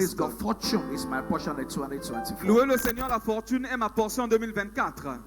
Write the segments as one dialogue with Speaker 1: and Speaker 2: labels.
Speaker 1: Praise God, fortune is my portion in 2024.
Speaker 2: Louez le Seigneur, la fortune est ma portion en 2024.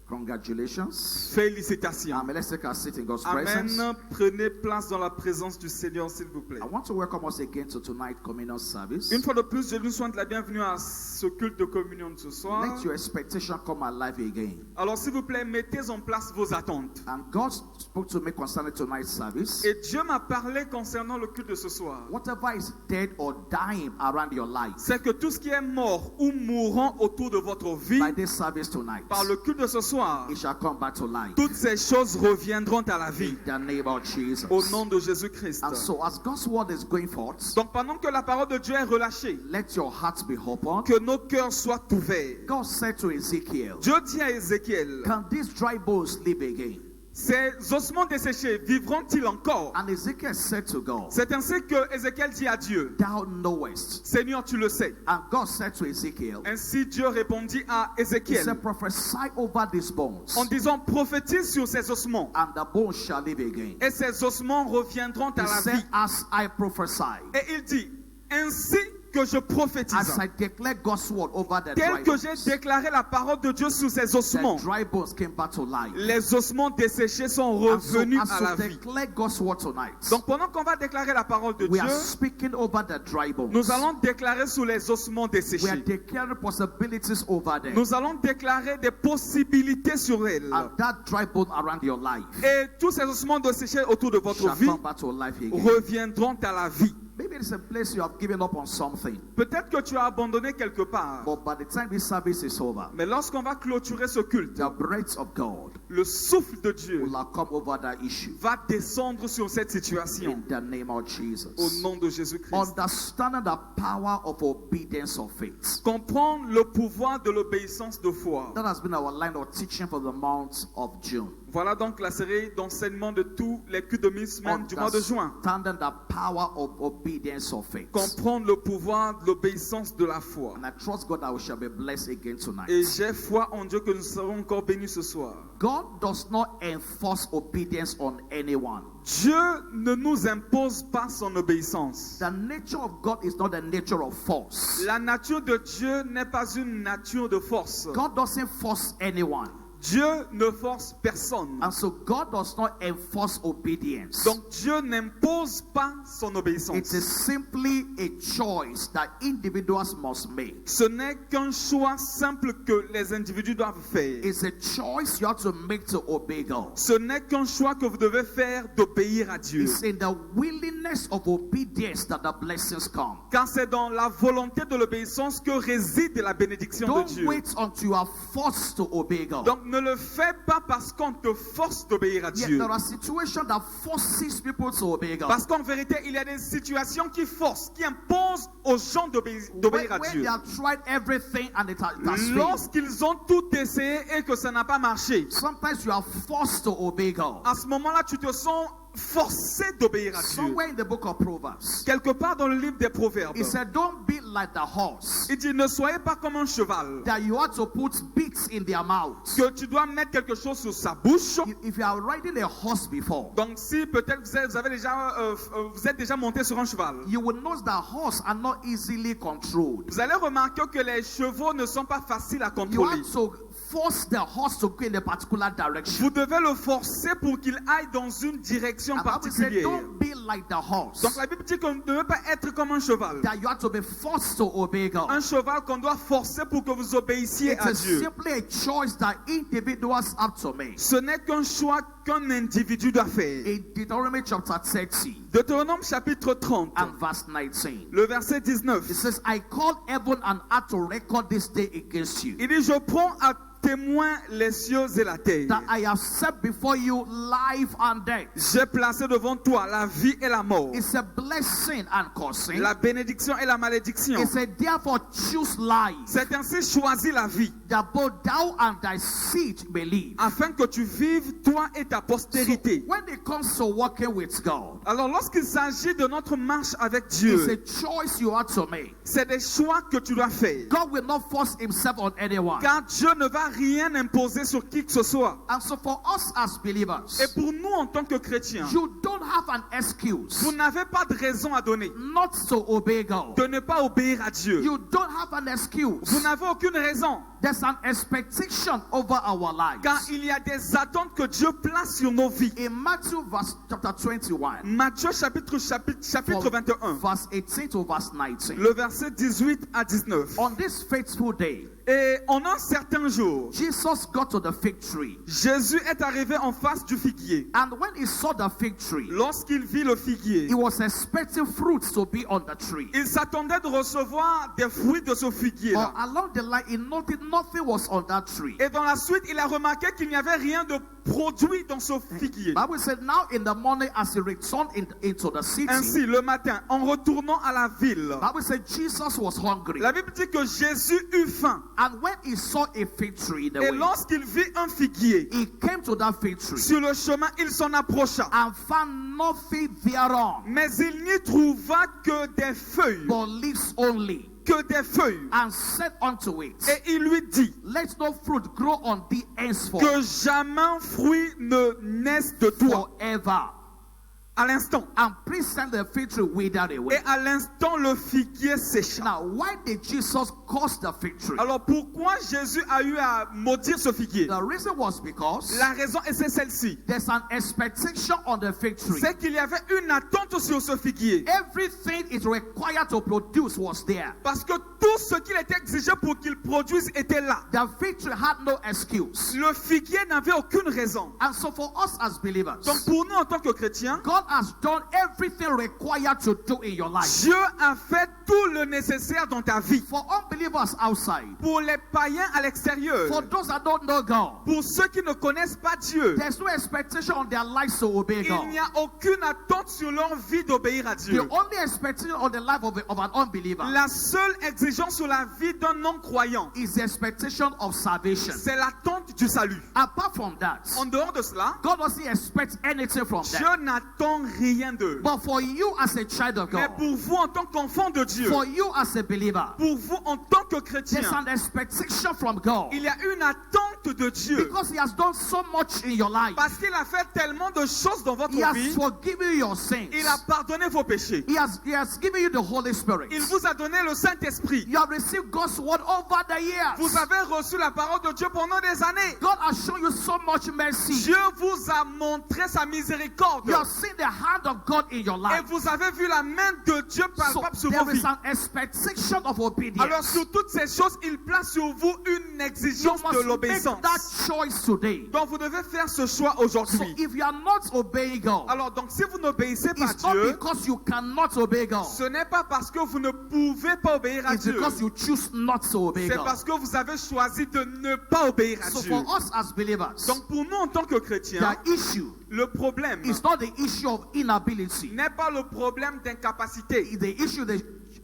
Speaker 1: Congratulations.
Speaker 2: Félicitations.
Speaker 1: Amen. Let's take our seat in God's
Speaker 2: Amen.
Speaker 1: presence.
Speaker 2: Prenez place dans la présence du Seigneur, s'il vous plaît.
Speaker 1: I want to welcome us again to tonight's communion service.
Speaker 2: Une fois de plus, je nous souhaite la bienvenue à ce culte de communion de ce soir.
Speaker 1: Let your expectation come alive again.
Speaker 2: Alors, s'il vous plaît, mettez en place vos attentes.
Speaker 1: And God spoke to me concerning tonight's service.
Speaker 2: Et Dieu m'a parlé concernant le culte de ce soir.
Speaker 1: Whatever is dead or dying around your life,
Speaker 2: C'est que tout ce qui est mort ou mourant autour de votre vie,
Speaker 1: by this service tonight,
Speaker 2: par le culte de ce soir,
Speaker 1: it shall come back to life.
Speaker 2: toutes ces choses reviendront à la vie.
Speaker 1: In the name of Jesus.
Speaker 2: Au nom de Jésus-Christ.
Speaker 1: And so as God's word is going forth,
Speaker 2: Donc pendant que la parole de Dieu est relâchée,
Speaker 1: let your hearts be open.
Speaker 2: que nos cœurs soient ouverts.
Speaker 1: God said to Ezekiel,
Speaker 2: Dieu dit à Ézéchiel,
Speaker 1: can these dry bones live again?
Speaker 2: ces ossements desséchés vivront-ils encore?
Speaker 1: And Ezekiel said to God,
Speaker 2: C'est ainsi que Ézéchiel dit à Dieu,
Speaker 1: thou knowest.
Speaker 2: Seigneur, tu le sais.
Speaker 1: And God said to Ezekiel,
Speaker 2: Ainsi Dieu répondit à
Speaker 1: he
Speaker 2: Ézéchiel
Speaker 1: said, prophesy over these bones,
Speaker 2: en disant, prophétise sur ces ossements
Speaker 1: and the bones shall live again.
Speaker 2: et ces ossements reviendront à
Speaker 1: He
Speaker 2: la
Speaker 1: said,
Speaker 2: vie.
Speaker 1: as I prophesy,
Speaker 2: Et il dit, ainsi que je prophétise,
Speaker 1: as I declare God's word over the
Speaker 2: tel
Speaker 1: dry
Speaker 2: que
Speaker 1: bones,
Speaker 2: j'ai déclaré la parole de Dieu sur ces ossements,
Speaker 1: the dry bones came back to life.
Speaker 2: les ossements desséchés sont
Speaker 1: And so,
Speaker 2: revenus
Speaker 1: as
Speaker 2: à la
Speaker 1: to
Speaker 2: vie.
Speaker 1: declare God's word tonight,
Speaker 2: Donc pendant qu'on va déclarer la parole de
Speaker 1: we
Speaker 2: Dieu,
Speaker 1: are speaking over the dry bones.
Speaker 2: nous allons déclarer sur les ossements
Speaker 1: We are
Speaker 2: desséchés.
Speaker 1: declaring possibilities over them.
Speaker 2: Nous allons déclarer des possibilités sur elles.
Speaker 1: And that dry bone around your life
Speaker 2: Et tous ces ossements desséchés autour de votre
Speaker 1: shall
Speaker 2: vie
Speaker 1: come back to life again.
Speaker 2: reviendront à la vie.
Speaker 1: Maybe it's a place you have given up on something,
Speaker 2: Peut-être que tu as abandonné quelque part.
Speaker 1: but by the time this service is over,
Speaker 2: Mais lorsqu'on va clôturer ce culte,
Speaker 1: the breath of God
Speaker 2: le souffle de Dieu
Speaker 1: will have come over that issue.
Speaker 2: va descendre sur cette situation.
Speaker 1: In the name of Jesus.
Speaker 2: Au nom de Jésus-Christ.
Speaker 1: Understanding the power of obedience of faith.
Speaker 2: Comprendre le pouvoir de l'obéissance de foi.
Speaker 1: That has been our line of teaching for the month of June.
Speaker 2: Voilà donc la série d'enseignement de tous les cultes de mi-semaine du mois de juin.
Speaker 1: Understanding the power of obedience of faith.
Speaker 2: Comprendre le pouvoir de l'obéissance de la foi.
Speaker 1: And I trust God that we shall be blessed again tonight.
Speaker 2: Et j'ai foi en Dieu que nous serons encore bénis ce soir.
Speaker 1: God does not enforce obedience on anyone.
Speaker 2: Dieu ne nous impose pas son obéissance.
Speaker 1: The nature of God is not the nature of force.
Speaker 2: La nature de Dieu n'est pas une nature de force.
Speaker 1: God doesn't force anyone.
Speaker 2: Dieu ne force personne.
Speaker 1: And so God does not enforce obedience.
Speaker 2: Donc Dieu n'impose pas son
Speaker 1: It
Speaker 2: obéissance.
Speaker 1: is simply a choice that individuals must make.
Speaker 2: Ce n'est qu'un choix simple que les individus doivent faire.
Speaker 1: It's a choice you have to make to obey God.
Speaker 2: Ce n'est qu'un choix que vous devez faire d'obéir à Dieu.
Speaker 1: It's in the willingness of obedience that the blessings come.
Speaker 2: Car c'est dans la volonté de l'obéissance que réside la bénédiction de
Speaker 1: Don't
Speaker 2: Dieu.
Speaker 1: wait until you are forced to obey God.
Speaker 2: Donc ne le fais pas parce qu'on te force d'obéir à
Speaker 1: Yet
Speaker 2: Dieu.
Speaker 1: there are situations that forces people to obey God.
Speaker 2: Parce qu'en vérité, il y a des situations qui forcent, qui imposent aux gens d'obéir à
Speaker 1: When
Speaker 2: Dieu.
Speaker 1: they have tried everything and it has failed.
Speaker 2: Lorsqu'ils ont tout essayé et que ça n'a pas marché,
Speaker 1: Sometimes you are forced to obey God.
Speaker 2: à ce moment-là, tu te sens forcé d'obéir à Dieu.
Speaker 1: Somewhere in the book of Proverbs,
Speaker 2: Quelque part dans le livre des Proverbes,
Speaker 1: it said, don't be like the horse,
Speaker 2: il dit ne soyez pas comme un cheval,
Speaker 1: that you have to put bits in their mouths.
Speaker 2: que tu dois mettre quelque chose sur sa bouche.
Speaker 1: If you are riding a horse before,
Speaker 2: Donc si peut-être vous êtes déjà monté sur un cheval,
Speaker 1: you will notice that horses are not easily controlled.
Speaker 2: vous allez remarquer que les chevaux ne sont pas faciles à
Speaker 1: You
Speaker 2: contrôler.
Speaker 1: have to force the horse to go in a particular direction.
Speaker 2: Vous devez le forcer pour qu'il aille dans une direction
Speaker 1: And the Bible said,
Speaker 2: particulière.
Speaker 1: don't be like the horse,
Speaker 2: Donc la Bible dit qu'on ne devait pas être comme un cheval.
Speaker 1: that you have to be forced to obey God.
Speaker 2: Un cheval qu'on doit forcer pour que vous obéissiez
Speaker 1: It
Speaker 2: à
Speaker 1: is
Speaker 2: Dieu.
Speaker 1: simply a choice that individuals have to make.
Speaker 2: Ce n'est qu'un choix qu'un individu doit faire.
Speaker 1: In Deuteronomy chapter 30
Speaker 2: Deutéronome chapitre 30,
Speaker 1: and verse 19,
Speaker 2: le verset 19.
Speaker 1: it says, I call heaven and earth to record this day against you,
Speaker 2: Il dit, je prends à témoin les cieux et la terre.
Speaker 1: that I have set before you life and death.
Speaker 2: J'ai placé devant toi la vie et la mort,
Speaker 1: It's a blessing and cursing.
Speaker 2: la bénédiction et la malédiction.
Speaker 1: It said, therefore choose life,
Speaker 2: C'est ainsi choisis la vie,
Speaker 1: that both thou and thy seed may live.
Speaker 2: afin que tu vives, toi et ta
Speaker 1: So
Speaker 2: postérité.
Speaker 1: when it comes to working with God,
Speaker 2: Alors lorsqu'il s'agit de notre marche avec
Speaker 1: it's
Speaker 2: Dieu,
Speaker 1: a choice you have to make.
Speaker 2: c'est des choix que tu dois faire.
Speaker 1: God will not force himself on anyone.
Speaker 2: Car Dieu ne va rien imposé sur qui que ce soit.
Speaker 1: And so for us as believers,
Speaker 2: Et pour nous en tant que chrétiens,
Speaker 1: you don't have an excuse
Speaker 2: vous n'avez pas de raison à donner
Speaker 1: not to obey God.
Speaker 2: de ne pas obéir à Dieu.
Speaker 1: You don't have an excuse.
Speaker 2: Vous n'avez aucune raison,
Speaker 1: There's an expectation over our lives.
Speaker 2: car il y a des attentes que Dieu place sur nos vies.
Speaker 1: In Matthew chapter 21,
Speaker 2: Matthieu chapitre 21,
Speaker 1: verse 18 to verse 19.
Speaker 2: le verset 18 à 19.
Speaker 1: On this faithful day,
Speaker 2: Et en un certain jour,
Speaker 1: Jesus got to the fig tree.
Speaker 2: Jésus est arrivé en face du figuier.
Speaker 1: And when he saw the fig tree,
Speaker 2: Lorsqu'il vit le figuier,
Speaker 1: he was expecting fruits to be on the tree.
Speaker 2: il s'attendait de recevoir des fruits de ce figuier.
Speaker 1: But along the line, he noted nothing was on that tree.
Speaker 2: Et dans la suite, il a remarqué qu'il n'y avait rien de produit dans ce figuier.
Speaker 1: Bible said, now in the morning as he returned into the city,
Speaker 2: Ainsi, le matin, en retournant à la ville,
Speaker 1: Bible said Jesus was hungry.
Speaker 2: la Bible dit que Jésus eut faim.
Speaker 1: And when he saw a fig tree in the
Speaker 2: Et
Speaker 1: way,
Speaker 2: lorsqu'il vit un figuier
Speaker 1: he came to that fig tree
Speaker 2: sur le chemin, il s'en approcha.
Speaker 1: and found nothing thereon
Speaker 2: Mais il n'y trouva que des feuilles,
Speaker 1: but leaves only,
Speaker 2: que des feuilles.
Speaker 1: and said unto it,
Speaker 2: Et il lui dit
Speaker 1: let no fruit grow on thee henceforth
Speaker 2: que jamais un fruit ne naisse de toi.
Speaker 1: forever.
Speaker 2: À l'instant.
Speaker 1: And presently the fig tree withered
Speaker 2: Et
Speaker 1: away.
Speaker 2: à l'instant, le figuier sécha.
Speaker 1: Now, why did Jesus curse the fig tree?
Speaker 2: Alors pourquoi Jésus a eu à maudire ce figuier?
Speaker 1: The reason was because
Speaker 2: La raison, et c'est celle-ci,
Speaker 1: there's an expectation on the fig tree.
Speaker 2: c'est qu'il y avait une attente sur ce figuier.
Speaker 1: Everything it required to produce was there.
Speaker 2: Parce que tout ce qu'il était exigé pour qu'il produise était là.
Speaker 1: The fig tree had no excuse.
Speaker 2: Le figuier n'avait aucune raison.
Speaker 1: And so for us as believers,
Speaker 2: Donc pour nous en tant que chrétiens,
Speaker 1: God has done everything required to do in your life.
Speaker 2: Dieu a fait tout le nécessaire dans ta vie.
Speaker 1: For unbelievers outside,
Speaker 2: Pour les païens à l'extérieur,
Speaker 1: for those that don't know God,
Speaker 2: pour ceux qui ne connaissent pas Dieu,
Speaker 1: there's no expectation on their lives to obey God.
Speaker 2: il n'y a aucune attente sur leur vie d'obéir à Dieu.
Speaker 1: The only expectation on the life of an unbeliever
Speaker 2: La seule exigence sur la vie d'un non-croyant,
Speaker 1: is the expectation of salvation.
Speaker 2: c'est l'attente du salut.
Speaker 1: Apart from that,
Speaker 2: En dehors de cela,
Speaker 1: God doesn't expect anything from
Speaker 2: Dieu
Speaker 1: them.
Speaker 2: n'attend rien d'eux.
Speaker 1: But for you as a child of
Speaker 2: Mais
Speaker 1: God,
Speaker 2: pour vous en tant qu'enfant de Dieu,
Speaker 1: for you as a believer,
Speaker 2: pour vous en tant que chrétien,
Speaker 1: there's an expectation from God.
Speaker 2: il y a une attente de Dieu.
Speaker 1: Because He has done so much in your life.
Speaker 2: Parce qu'il a fait tellement de choses dans votre
Speaker 1: He has
Speaker 2: vie,
Speaker 1: forgiven your sins.
Speaker 2: il a pardonné vos péchés.
Speaker 1: He has given you the Holy Spirit.
Speaker 2: Il vous a donné le Saint-Esprit.
Speaker 1: You have received God's word over the years.
Speaker 2: Vous avez reçu la parole de Dieu pendant des années.
Speaker 1: God has shown you so much mercy.
Speaker 2: Dieu vous a montré sa miséricorde.
Speaker 1: You have seen the hand of God in your
Speaker 2: Et
Speaker 1: life.
Speaker 2: vous avez vu la main de Dieu
Speaker 1: So
Speaker 2: palpable sur vos
Speaker 1: there is
Speaker 2: vies.
Speaker 1: an expectation of
Speaker 2: Alors
Speaker 1: obedience.
Speaker 2: sur toutes ces choses, il place sur vous une
Speaker 1: You
Speaker 2: exigence de
Speaker 1: must make
Speaker 2: l'obéissance.
Speaker 1: that choice today.
Speaker 2: Donc vous devez faire ce choix
Speaker 1: So
Speaker 2: aujourd'hui.
Speaker 1: if you are not obeying God,
Speaker 2: Alors donc si vous n'obéissez pas à
Speaker 1: it's not
Speaker 2: Dieu,
Speaker 1: because you cannot obey God.
Speaker 2: ce n'est pas parce que vous ne pouvez pas obéir à
Speaker 1: It's
Speaker 2: Dieu.
Speaker 1: because you choose not to obey
Speaker 2: C'est
Speaker 1: God.
Speaker 2: parce que vous avez choisi de ne pas obéir à
Speaker 1: So
Speaker 2: Dieu.
Speaker 1: for us as believers,
Speaker 2: Donc pour nous en tant que chrétiens,
Speaker 1: the issue
Speaker 2: le problème
Speaker 1: is not the issue of inability.
Speaker 2: n'est pas le problème d'incapacité,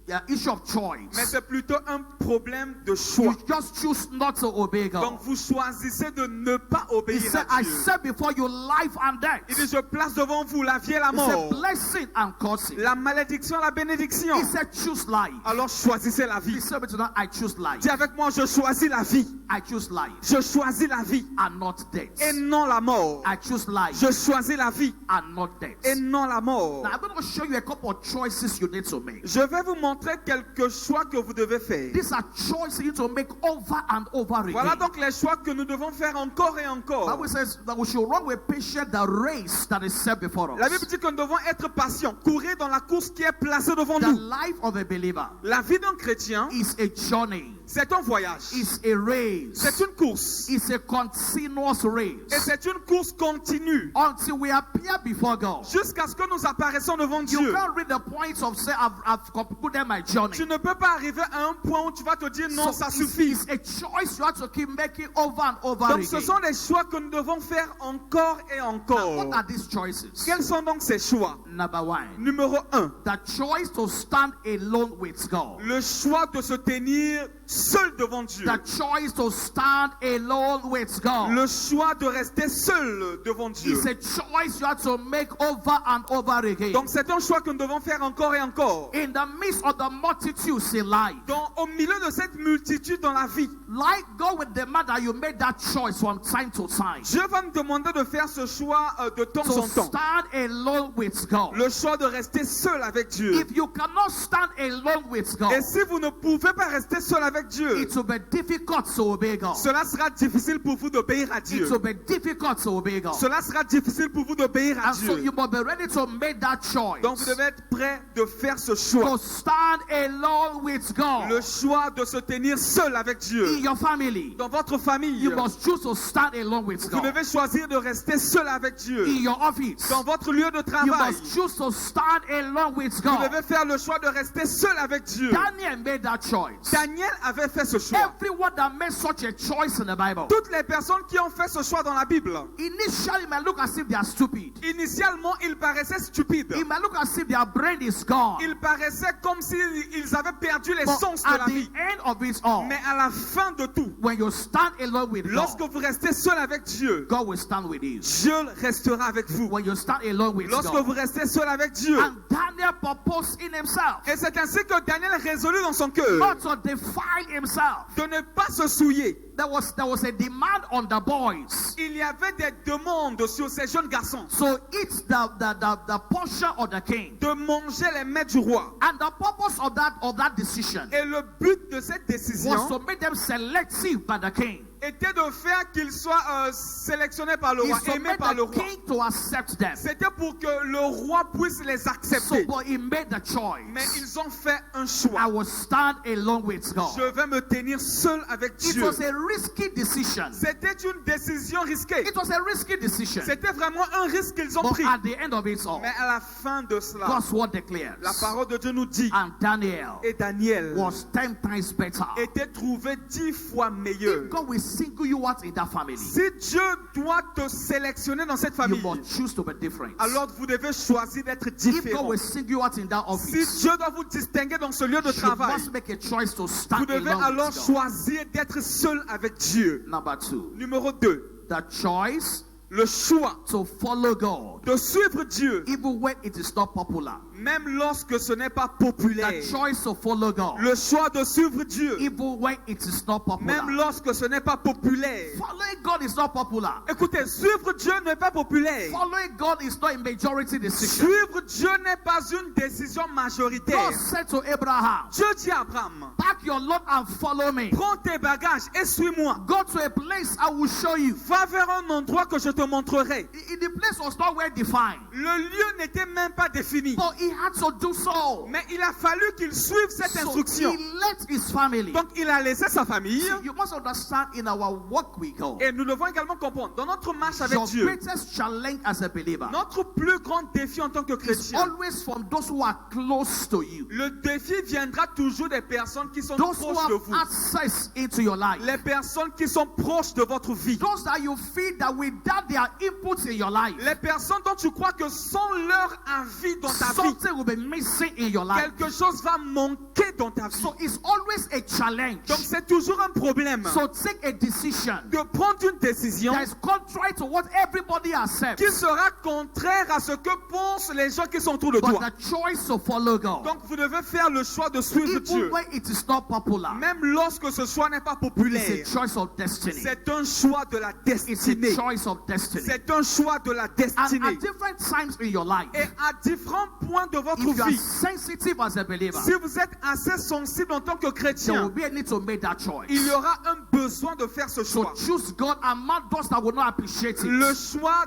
Speaker 1: The issue of choice.
Speaker 2: mais c'est plutôt un problème de choix.
Speaker 1: You just choose not to obey God.
Speaker 2: Donc vous choisissez de ne pas
Speaker 1: He
Speaker 2: obéir
Speaker 1: said,
Speaker 2: à
Speaker 1: I
Speaker 2: Dieu.
Speaker 1: set before you life and death.
Speaker 2: Il dit, je place devant vous la vie et la
Speaker 1: He said,
Speaker 2: mort,
Speaker 1: blessing and cursing.
Speaker 2: la malédiction et la bénédiction.
Speaker 1: He said, choose life.
Speaker 2: Alors choisissez la
Speaker 1: He
Speaker 2: vie.
Speaker 1: said to them, I choose life.
Speaker 2: Dis avec moi, je choisis la vie.
Speaker 1: I choose life
Speaker 2: Je choisis la vie
Speaker 1: and not death.
Speaker 2: et non la mort.
Speaker 1: I choose life
Speaker 2: Je choisis la vie
Speaker 1: and not death.
Speaker 2: et non la mort.
Speaker 1: Now I'm going to show you a couple of choices you need to make.
Speaker 2: Je vais vous montrer quelques choix que vous devez faire.
Speaker 1: These are choices you need to make over and over again.
Speaker 2: Voilà donc les choix que nous devons faire encore et encore.
Speaker 1: Bible says that we should run with patience the race that is set before
Speaker 2: La
Speaker 1: us.
Speaker 2: Bible dit que nous devons être patients, courir dans la course qui est placée devant
Speaker 1: The
Speaker 2: nous.
Speaker 1: life of a believer
Speaker 2: La vie d'un chrétien,
Speaker 1: is a journey,
Speaker 2: c'est un voyage,
Speaker 1: is a race,
Speaker 2: c'est une course
Speaker 1: is a continuous
Speaker 2: et
Speaker 1: race
Speaker 2: c'est une course continue
Speaker 1: until we appear before God.
Speaker 2: jusqu'à ce que nous apparaissons devant
Speaker 1: You
Speaker 2: Dieu.
Speaker 1: can't read the points of say I've concluded my journey.
Speaker 2: Tu ne peux pas arriver à un point où tu vas te dire non, ça suffit.
Speaker 1: It's a choice you have to keep making over and over
Speaker 2: Donc ce
Speaker 1: again.
Speaker 2: sont des choix que nous devons faire encore et
Speaker 1: Now,
Speaker 2: encore.
Speaker 1: what are these choices?
Speaker 2: Quels sont donc ces choix?
Speaker 1: Number one,
Speaker 2: Numéro 1,
Speaker 1: the choice to stand alone with God.
Speaker 2: le choix de se tenir seul devant Dieu.
Speaker 1: The choice to stand alone with God.
Speaker 2: Le choix de rester seul devant Dieu.
Speaker 1: It's a choice you have to make over and over again.
Speaker 2: Donc c'est un choix que nous devons faire encore et encore.
Speaker 1: In the midst of the multitudes in life,
Speaker 2: Au milieu de cette multitude dans la vie,
Speaker 1: like God will demand that you make that choice from time to time.
Speaker 2: Dieu va nous demander de faire ce choix de temps
Speaker 1: To
Speaker 2: en temps.
Speaker 1: stand alone with God.
Speaker 2: Le choix de rester seul avec Dieu.
Speaker 1: If you cannot stand alone with God,
Speaker 2: Et si vous ne pouvez pas rester seul avec Dieu,
Speaker 1: it will be difficult to obey God.
Speaker 2: cela sera difficile pour vous d'obéir à Dieu.
Speaker 1: It will be difficult to obey God.
Speaker 2: Cela sera difficile pour vous d'obéir à
Speaker 1: And so
Speaker 2: Dieu.
Speaker 1: you must be ready to make that choice.
Speaker 2: Donc vous devez être prêt de faire ce choix.
Speaker 1: To stand alone with God.
Speaker 2: Le choix de se tenir seul avec Dieu.
Speaker 1: In your family,
Speaker 2: Dans votre famille,
Speaker 1: you must choose to stand alone with
Speaker 2: vous
Speaker 1: God.
Speaker 2: devez choisir de rester seul avec Dieu.
Speaker 1: In your office,
Speaker 2: Dans votre lieu de
Speaker 1: you
Speaker 2: travail,
Speaker 1: must choose to stand alone with
Speaker 2: vous
Speaker 1: God.
Speaker 2: devez faire le choix de rester seul avec Dieu.
Speaker 1: Daniel made that choice.
Speaker 2: Daniel avait fait ce choix.
Speaker 1: Everyone that made such a choice in the Bible,
Speaker 2: Toutes les personnes qui ont fait ce choix dans la Bible,
Speaker 1: initially it might look as if they are stupid.
Speaker 2: initialement, ils paraissaient stupides.
Speaker 1: It might look as if their brain is gone.
Speaker 2: Ils paraissaient comme s'ils avaient perdu
Speaker 1: But
Speaker 2: l'essence de
Speaker 1: at
Speaker 2: la
Speaker 1: the
Speaker 2: vie.
Speaker 1: end of it all,
Speaker 2: Mais à la fin de tout,
Speaker 1: when you stand alone with
Speaker 2: lorsque
Speaker 1: God,
Speaker 2: vous restez seul avec Dieu,
Speaker 1: God will stand with you.
Speaker 2: Dieu restera avec vous.
Speaker 1: When you stand alone with
Speaker 2: Lorsque
Speaker 1: God.
Speaker 2: vous restez seul avec Dieu.
Speaker 1: And Daniel proposed in himself
Speaker 2: Et c'est ainsi que Daniel résolut dans son cœur
Speaker 1: not to defile himself.
Speaker 2: de ne pas se souiller.
Speaker 1: There was a demand on the boys.
Speaker 2: Il y avait des demandes sur ces jeunes garçons
Speaker 1: So it's the portion of the king.
Speaker 2: de manger les mets du roi.
Speaker 1: And the purpose of that decision
Speaker 2: Et le but de cette
Speaker 1: was
Speaker 2: décision
Speaker 1: to make them selective by the king.
Speaker 2: était de faire qu'ils soient sélectionnés par le roi,
Speaker 1: Is to
Speaker 2: aimés
Speaker 1: make
Speaker 2: par le
Speaker 1: the
Speaker 2: roi.
Speaker 1: king to accept them.
Speaker 2: C'était pour que le roi puisse les
Speaker 1: So
Speaker 2: accepter.
Speaker 1: but he made the choice.
Speaker 2: Mais ils ont fait un
Speaker 1: I
Speaker 2: choix.
Speaker 1: will stand alone with God.
Speaker 2: Je vais me tenir seul avec
Speaker 1: It
Speaker 2: Dieu.
Speaker 1: was a risky decision.
Speaker 2: C'était une décision risquée.
Speaker 1: It was a risky decision.
Speaker 2: C'était vraiment un risque qu'ils ont
Speaker 1: But
Speaker 2: pris.
Speaker 1: at the end of it all,
Speaker 2: Mais à la fin de cela,
Speaker 1: God's word declares,
Speaker 2: la parole de Dieu nous dit,
Speaker 1: and Daniel
Speaker 2: et Daniel
Speaker 1: was 10 times better.
Speaker 2: était trouvé 10 fois meilleur.
Speaker 1: If God will single you out in that family,
Speaker 2: Si Dieu doit te sélectionner dans cette
Speaker 1: you
Speaker 2: famille,
Speaker 1: must choose to be different.
Speaker 2: alors vous devez choisir d'être
Speaker 1: If God
Speaker 2: différent.
Speaker 1: will single you out in that
Speaker 2: Si
Speaker 1: office,
Speaker 2: Dieu doit vous distinguer dans ce lieu de
Speaker 1: you
Speaker 2: travail,
Speaker 1: must make a choice to
Speaker 2: vous
Speaker 1: stand
Speaker 2: devez
Speaker 1: alone
Speaker 2: alors
Speaker 1: with God.
Speaker 2: choisir d'être seul avec Dieu.
Speaker 1: Number 2,
Speaker 2: Numéro 2,
Speaker 1: the choice
Speaker 2: le choix
Speaker 1: to follow God,
Speaker 2: de suivre Dieu,
Speaker 1: even when it is not popular.
Speaker 2: même lorsque ce n'est pas
Speaker 1: The
Speaker 2: populaire.
Speaker 1: choice to follow God,
Speaker 2: Le choix de suivre Dieu,
Speaker 1: even when it is not popular.
Speaker 2: même lorsque ce n'est pas populaire.
Speaker 1: Following God is not popular.
Speaker 2: Écoutez, suivre Dieu n'est pas populaire.
Speaker 1: Following God is not a majority decision.
Speaker 2: Suivre Dieu n'est pas une décision majoritaire.
Speaker 1: God said to Abraham,
Speaker 2: Dieu dit à Abraham,
Speaker 1: pack your load and follow me.
Speaker 2: prends tes bagages et suis-moi.
Speaker 1: Go to a place I will show you.
Speaker 2: Va vers un endroit que je te montrerai.
Speaker 1: The place was not well defined,
Speaker 2: Le lieu n'était même pas défini.
Speaker 1: but he had to do so.
Speaker 2: Mais il a fallu qu'il suive cette
Speaker 1: So
Speaker 2: instruction.
Speaker 1: he let his family.
Speaker 2: Donc il a laissé sa famille.
Speaker 1: You must understand in our walk with God,
Speaker 2: Et nous devons également comprendre, dans notre marche avec
Speaker 1: your
Speaker 2: Dieu,
Speaker 1: greatest challenge as a believer
Speaker 2: notre plus grand défi en tant que
Speaker 1: is
Speaker 2: chrétien,
Speaker 1: always from those who are close to you,
Speaker 2: le défi viendra toujours des personnes qui sont
Speaker 1: those who
Speaker 2: proches de
Speaker 1: have
Speaker 2: vous.
Speaker 1: access into your life,
Speaker 2: Les personnes qui sont proches de votre vie.
Speaker 1: those that you feel that without their input in your life,
Speaker 2: Les personnes dont tu crois que sans leur avis dans ta vie,
Speaker 1: something will be missing in your life.
Speaker 2: quelque chose va manquer dans ta vie.
Speaker 1: So it's always a challenge.
Speaker 2: Donc c'est toujours un problème
Speaker 1: So take a decision
Speaker 2: de prendre une décision
Speaker 1: that is contrary to what everybody accepts,
Speaker 2: qui sera contraire à ce que pensent les gens qui sont autour de
Speaker 1: but
Speaker 2: toi.
Speaker 1: the choice to follow God,
Speaker 2: Donc vous devez faire le choix de suivre
Speaker 1: even
Speaker 2: Dieu.
Speaker 1: when it is not popular,
Speaker 2: Même lorsque ce choix n'est pas
Speaker 1: it's
Speaker 2: populaire.
Speaker 1: a choice of destiny.
Speaker 2: C'est un choix de la
Speaker 1: It's a
Speaker 2: destinée.
Speaker 1: choice of destiny.
Speaker 2: C'est un choix de la
Speaker 1: And
Speaker 2: destinée.
Speaker 1: at different times in your life,
Speaker 2: Et à différents points de votre
Speaker 1: if you are
Speaker 2: vie,
Speaker 1: sensitive as a believer,
Speaker 2: si vous êtes assez sensible en tant que
Speaker 1: there will
Speaker 2: chrétien,
Speaker 1: be a need to make that choice.
Speaker 2: il y aura un besoin de faire ce
Speaker 1: So
Speaker 2: choix.
Speaker 1: choose God among those that will not appreciate
Speaker 2: Le
Speaker 1: it.
Speaker 2: choix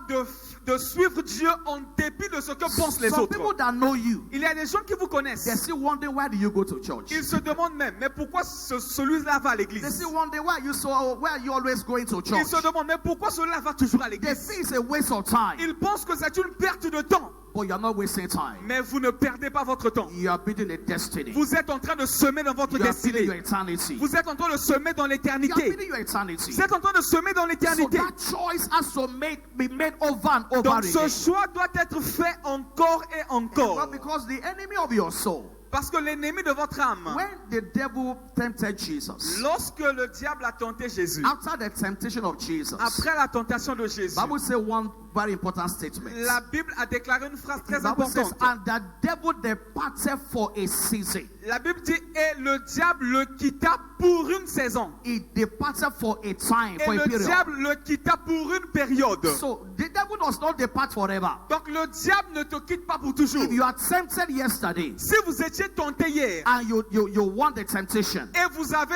Speaker 2: de suivre Dieu en dépit de ce que pensent les
Speaker 1: Some
Speaker 2: autres.
Speaker 1: people that know you,
Speaker 2: Il y a des gens qui vous connaissent.
Speaker 1: they still wonder why do you go to church.
Speaker 2: Ils se demandent même, mais pourquoi celui-là va à
Speaker 1: They
Speaker 2: l'église?
Speaker 1: still wonder why are you always going to
Speaker 2: Ils
Speaker 1: church.
Speaker 2: se demandent, mais pourquoi celui-là va toujours à
Speaker 1: They
Speaker 2: l'église?
Speaker 1: think it's a waste of time.
Speaker 2: Ils pensent que c'est une perte de temps.
Speaker 1: but you are not wasting time.
Speaker 2: Mais vous ne perdez pas votre temps.
Speaker 1: You are building a destiny.
Speaker 2: Vous êtes en train de semer dans votre
Speaker 1: You are building your
Speaker 2: destinée.
Speaker 1: eternity.
Speaker 2: Vous êtes en train de semer dans
Speaker 1: You are
Speaker 2: l'éternité.
Speaker 1: building your eternity.
Speaker 2: Vous êtes en train de semer dans
Speaker 1: So
Speaker 2: l'éternité.
Speaker 1: that choice has to be made over and over
Speaker 2: Donc ce
Speaker 1: again.
Speaker 2: choix doit être fait encore et
Speaker 1: Well,
Speaker 2: encore.
Speaker 1: because the enemy of your soul,
Speaker 2: Parce que l'ennemi de votre âme,
Speaker 1: when the devil tempted Jesus,
Speaker 2: lorsque le diable a tenté Jésus,
Speaker 1: after the temptation of Jesus,
Speaker 2: après la tentation de Jésus,
Speaker 1: Bible says one very important statement.
Speaker 2: la Bible a déclaré une phrase très
Speaker 1: The Bible says,
Speaker 2: importante.
Speaker 1: and the devil departed for a season.
Speaker 2: La Bible dit, et le diable le quitta pour une saison.
Speaker 1: He departed for a time,
Speaker 2: Et
Speaker 1: for a
Speaker 2: le
Speaker 1: period.
Speaker 2: diable le quitta pour une période.
Speaker 1: So the devil does not depart forever.
Speaker 2: Donc le diable ne te quitte pas pour toujours.
Speaker 1: If you are tempted yesterday
Speaker 2: Si vous étiez tenté hier
Speaker 1: and you won the temptation,
Speaker 2: et vous avez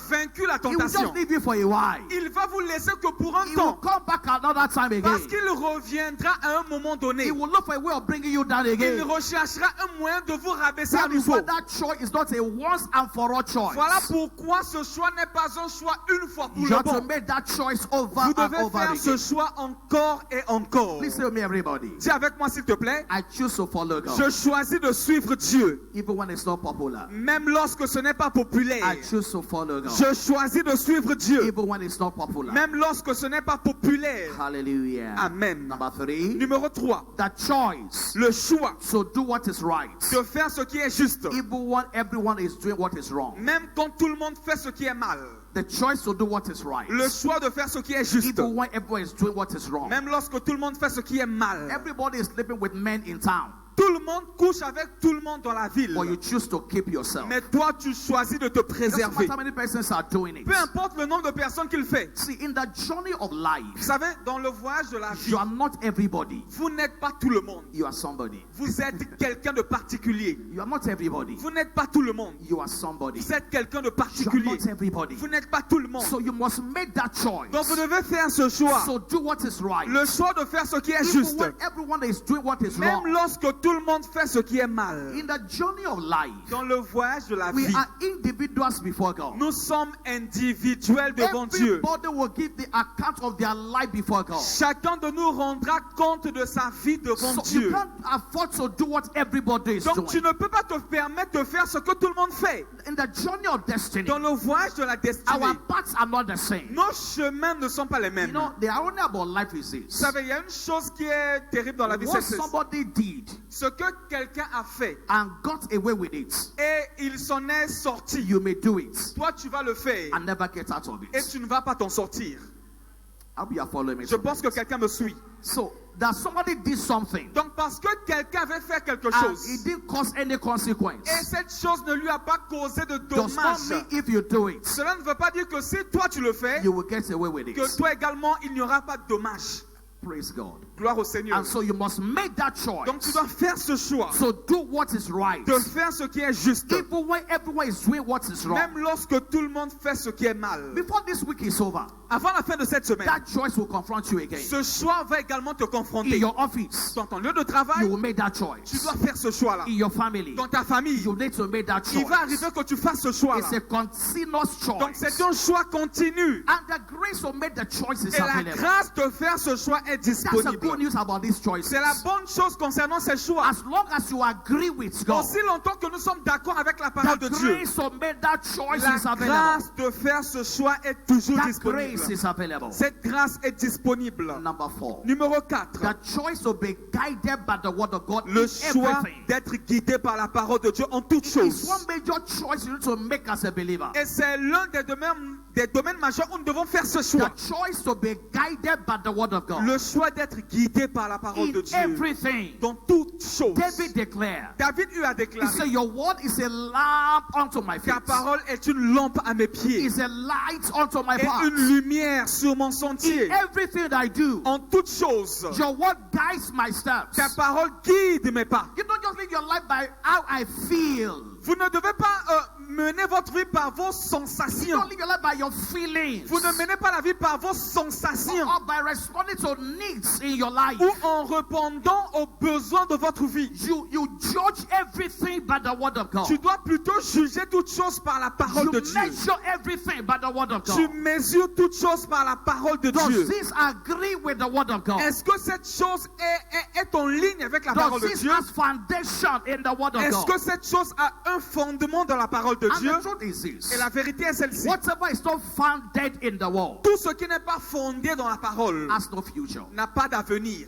Speaker 2: vaincu la
Speaker 1: he will
Speaker 2: tentation,
Speaker 1: just leave you for a while.
Speaker 2: il va vous laisser que pour un
Speaker 1: He will
Speaker 2: temps.
Speaker 1: come back another time again.
Speaker 2: Parce qu'il reviendra à un moment donné.
Speaker 1: He will look for a way of bringing you down
Speaker 2: Il
Speaker 1: again.
Speaker 2: recherchera un moyen de vous rabaisser à
Speaker 1: That is
Speaker 2: nouveau.
Speaker 1: why that choice is not a once and for all choice.
Speaker 2: Voilà pourquoi ce choix n'est pas un choix une fois pour
Speaker 1: You
Speaker 2: le
Speaker 1: have to
Speaker 2: bon.
Speaker 1: make that choice over
Speaker 2: Vous
Speaker 1: and
Speaker 2: devez
Speaker 1: over
Speaker 2: faire ce
Speaker 1: again.
Speaker 2: choix encore et encore.
Speaker 1: Please say to me, everybody.
Speaker 2: Dis avec moi s'il te plaît.
Speaker 1: I choose to follow God.
Speaker 2: Je choisis de suivre Dieu.
Speaker 1: Even when it's not popular.
Speaker 2: Même lorsque ce n'est pas populaire.
Speaker 1: I choose to follow God.
Speaker 2: Je choisis de suivre Dieu.
Speaker 1: Even when it's not popular.
Speaker 2: Même lorsque ce n'est pas populaire.
Speaker 1: Hallelujah.
Speaker 2: Amen.
Speaker 1: Number 3.
Speaker 2: Numéro 3.
Speaker 1: The choice
Speaker 2: Le choix
Speaker 1: to do what is right.
Speaker 2: de faire ce qui est juste.
Speaker 1: Even when everyone is doing what is wrong.
Speaker 2: Même quand tout le monde fait ce qui est mal.
Speaker 1: The choice to do what is right.
Speaker 2: Le choix de faire ce qui est juste.
Speaker 1: Even when everyone is doing what is wrong.
Speaker 2: Même lorsque tout le monde fait ce qui est mal.
Speaker 1: Everybody is living with men in town.
Speaker 2: Tout le monde couche avec tout le monde dans la ville.
Speaker 1: But you choose to keep yourself.
Speaker 2: Mais toi, tu choisis de te
Speaker 1: Doesn't
Speaker 2: préserver.
Speaker 1: matter how many persons are doing it.
Speaker 2: Peu importe le nombre de personnes qu'il fait.
Speaker 1: See, in the journey of
Speaker 2: Vous
Speaker 1: life,
Speaker 2: savez, dans le voyage de la vie,
Speaker 1: you are not everybody.
Speaker 2: vous n'êtes pas tout le monde.
Speaker 1: You are somebody.
Speaker 2: Vous êtes quelqu'un de particulier.
Speaker 1: You are not everybody.
Speaker 2: Vous n'êtes pas tout le monde.
Speaker 1: You are somebody.
Speaker 2: Vous êtes quelqu'un de
Speaker 1: You are
Speaker 2: particulier.
Speaker 1: not everybody.
Speaker 2: Vous n'êtes pas tout le monde.
Speaker 1: So you must make that choice.
Speaker 2: Donc vous devez faire ce choix.
Speaker 1: So do what is right.
Speaker 2: Le choix de faire ce qui est
Speaker 1: Even
Speaker 2: juste.
Speaker 1: when everyone is doing what is
Speaker 2: Même
Speaker 1: wrong.
Speaker 2: lorsque tout le monde fait ce qui est mal.
Speaker 1: In the journey of life,
Speaker 2: Dans le voyage de la
Speaker 1: we
Speaker 2: vie,
Speaker 1: are individuals before God.
Speaker 2: nous sommes individuels devant Dieu.
Speaker 1: Everybody will give the account of their life before God.
Speaker 2: Chacun de nous rendra compte de sa vie devant
Speaker 1: So you
Speaker 2: Dieu.
Speaker 1: can't afford to do what everybody is
Speaker 2: Donc tu
Speaker 1: doing.
Speaker 2: ne peux pas te permettre de faire ce que tout le monde fait.
Speaker 1: In the journey of destiny,
Speaker 2: Dans le voyage de la destinée,
Speaker 1: our paths are not the same.
Speaker 2: nos chemins ne sont pas les
Speaker 1: You
Speaker 2: mêmes.
Speaker 1: know, the irony about life is
Speaker 2: Vous
Speaker 1: this.
Speaker 2: savez, il y a une chose qui est terrible dans la vie,
Speaker 1: What
Speaker 2: c'est
Speaker 1: somebody did
Speaker 2: ce que quelqu'un a fait
Speaker 1: and got away with it,
Speaker 2: et il s'en est sorti.
Speaker 1: you may do it
Speaker 2: Toi, tu vas le faire
Speaker 1: and never get out of
Speaker 2: et
Speaker 1: it.
Speaker 2: tu ne vas pas t'en sortir.
Speaker 1: I hope you are following me.
Speaker 2: Je pense que quelqu'un me suit.
Speaker 1: So that somebody did something
Speaker 2: Donc parce que quelqu'un avait fait quelque
Speaker 1: and
Speaker 2: chose
Speaker 1: it didn't cause any consequence,
Speaker 2: et cette chose ne lui a pas causé de
Speaker 1: does not
Speaker 2: dommages,
Speaker 1: mean if you do it,
Speaker 2: cela ne veut pas dire que si toi tu le fais,
Speaker 1: you will get away with
Speaker 2: que
Speaker 1: it.
Speaker 2: toi également il n'y aura pas de dommages.
Speaker 1: Praise God.
Speaker 2: Gloire au Seigneur.
Speaker 1: And so you must make that
Speaker 2: Donc tu
Speaker 1: choice.
Speaker 2: dois faire ce choix
Speaker 1: So do what is right.
Speaker 2: de faire ce qui est juste.
Speaker 1: Even when everyone is doing what is wrong.
Speaker 2: Même lorsque tout le monde fait ce qui est mal.
Speaker 1: Before this week is over,
Speaker 2: Avant la fin de cette semaine,
Speaker 1: that choice will confront you again.
Speaker 2: ce choix va également te
Speaker 1: In
Speaker 2: confronter.
Speaker 1: your office,
Speaker 2: Dans ton lieu de
Speaker 1: you
Speaker 2: travail,
Speaker 1: will make that
Speaker 2: tu
Speaker 1: choice.
Speaker 2: dois faire ce choix-là.
Speaker 1: In your family,
Speaker 2: Dans ta famille,
Speaker 1: you need to make that
Speaker 2: il va
Speaker 1: choice.
Speaker 2: arriver que tu fasses ce choix-là.
Speaker 1: It's a continuous
Speaker 2: Donc c'est
Speaker 1: choice.
Speaker 2: un choix continu.
Speaker 1: And the grace to make the choice is
Speaker 2: Et la
Speaker 1: available.
Speaker 2: grâce de faire ce choix est
Speaker 1: That's the good
Speaker 2: disponible.
Speaker 1: news about these choices.
Speaker 2: C'est la bonne chose concernant ces choix.
Speaker 1: As long as you agree with God,
Speaker 2: Aussi longtemps que nous sommes d'accord avec la parole de
Speaker 1: the
Speaker 2: Dieu,
Speaker 1: grace to make that choice
Speaker 2: la
Speaker 1: is available.
Speaker 2: grâce de faire ce choix est toujours
Speaker 1: That
Speaker 2: disponible.
Speaker 1: grace is available.
Speaker 2: Cette grâce est disponible.
Speaker 1: Number 4.
Speaker 2: Numéro 4.
Speaker 1: The choice to be guided by the word of God
Speaker 2: Le
Speaker 1: in
Speaker 2: choix
Speaker 1: everything.
Speaker 2: d'être guidé par la parole de Dieu en toutes
Speaker 1: It's
Speaker 2: choses.
Speaker 1: one major choice you need to make as a believer.
Speaker 2: Et c'est l'un des domaines majeurs où nous devons faire ce choix.
Speaker 1: The choice to be guided by the word of God
Speaker 2: Le choix d'être guidé par la parole de
Speaker 1: in
Speaker 2: Dieu.
Speaker 1: everything.
Speaker 2: Dans toutes choses.
Speaker 1: David declared,
Speaker 2: David lui a
Speaker 1: he
Speaker 2: déclaré,
Speaker 1: said, your word is a lamp unto my feet.
Speaker 2: ta parole est une lampe à mes pieds
Speaker 1: Is a light unto my
Speaker 2: et
Speaker 1: path.
Speaker 2: une lumière sur mon sentier.
Speaker 1: Everything I do,
Speaker 2: En toutes choses,
Speaker 1: your word guides my steps.
Speaker 2: ta parole guide mes pas.
Speaker 1: You don't just live your life by how I feel.
Speaker 2: Vous ne devez pas menez votre vie par vos
Speaker 1: You
Speaker 2: sensations.
Speaker 1: don't live your life by your feelings.
Speaker 2: Vous ne menez pas la vie par vos sensations
Speaker 1: Or by responding to needs in your life.
Speaker 2: ou en répondant aux besoins de votre vie.
Speaker 1: You judge everything by the word of God.
Speaker 2: Tu dois plutôt juger toutes choses par la parole
Speaker 1: You
Speaker 2: de Dieu.
Speaker 1: measure everything by the word of
Speaker 2: Tu
Speaker 1: God.
Speaker 2: mesures toutes choses par la parole de
Speaker 1: Does
Speaker 2: Dieu.
Speaker 1: this agree with the word of God?
Speaker 2: Est-ce que cette chose est en ligne avec la parole
Speaker 1: Does
Speaker 2: de
Speaker 1: this
Speaker 2: Dieu?
Speaker 1: has foundation in the word of
Speaker 2: Est-ce que
Speaker 1: God?
Speaker 2: cette chose a un fondement dans la parole de
Speaker 1: And
Speaker 2: Dieu?
Speaker 1: the truth is this.
Speaker 2: Et la vérité est celle-ci.
Speaker 1: Whatever is not founded in the world
Speaker 2: Tout ce qui n'est pas fondé dans la parole
Speaker 1: has no future.
Speaker 2: n'a pas d'avenir.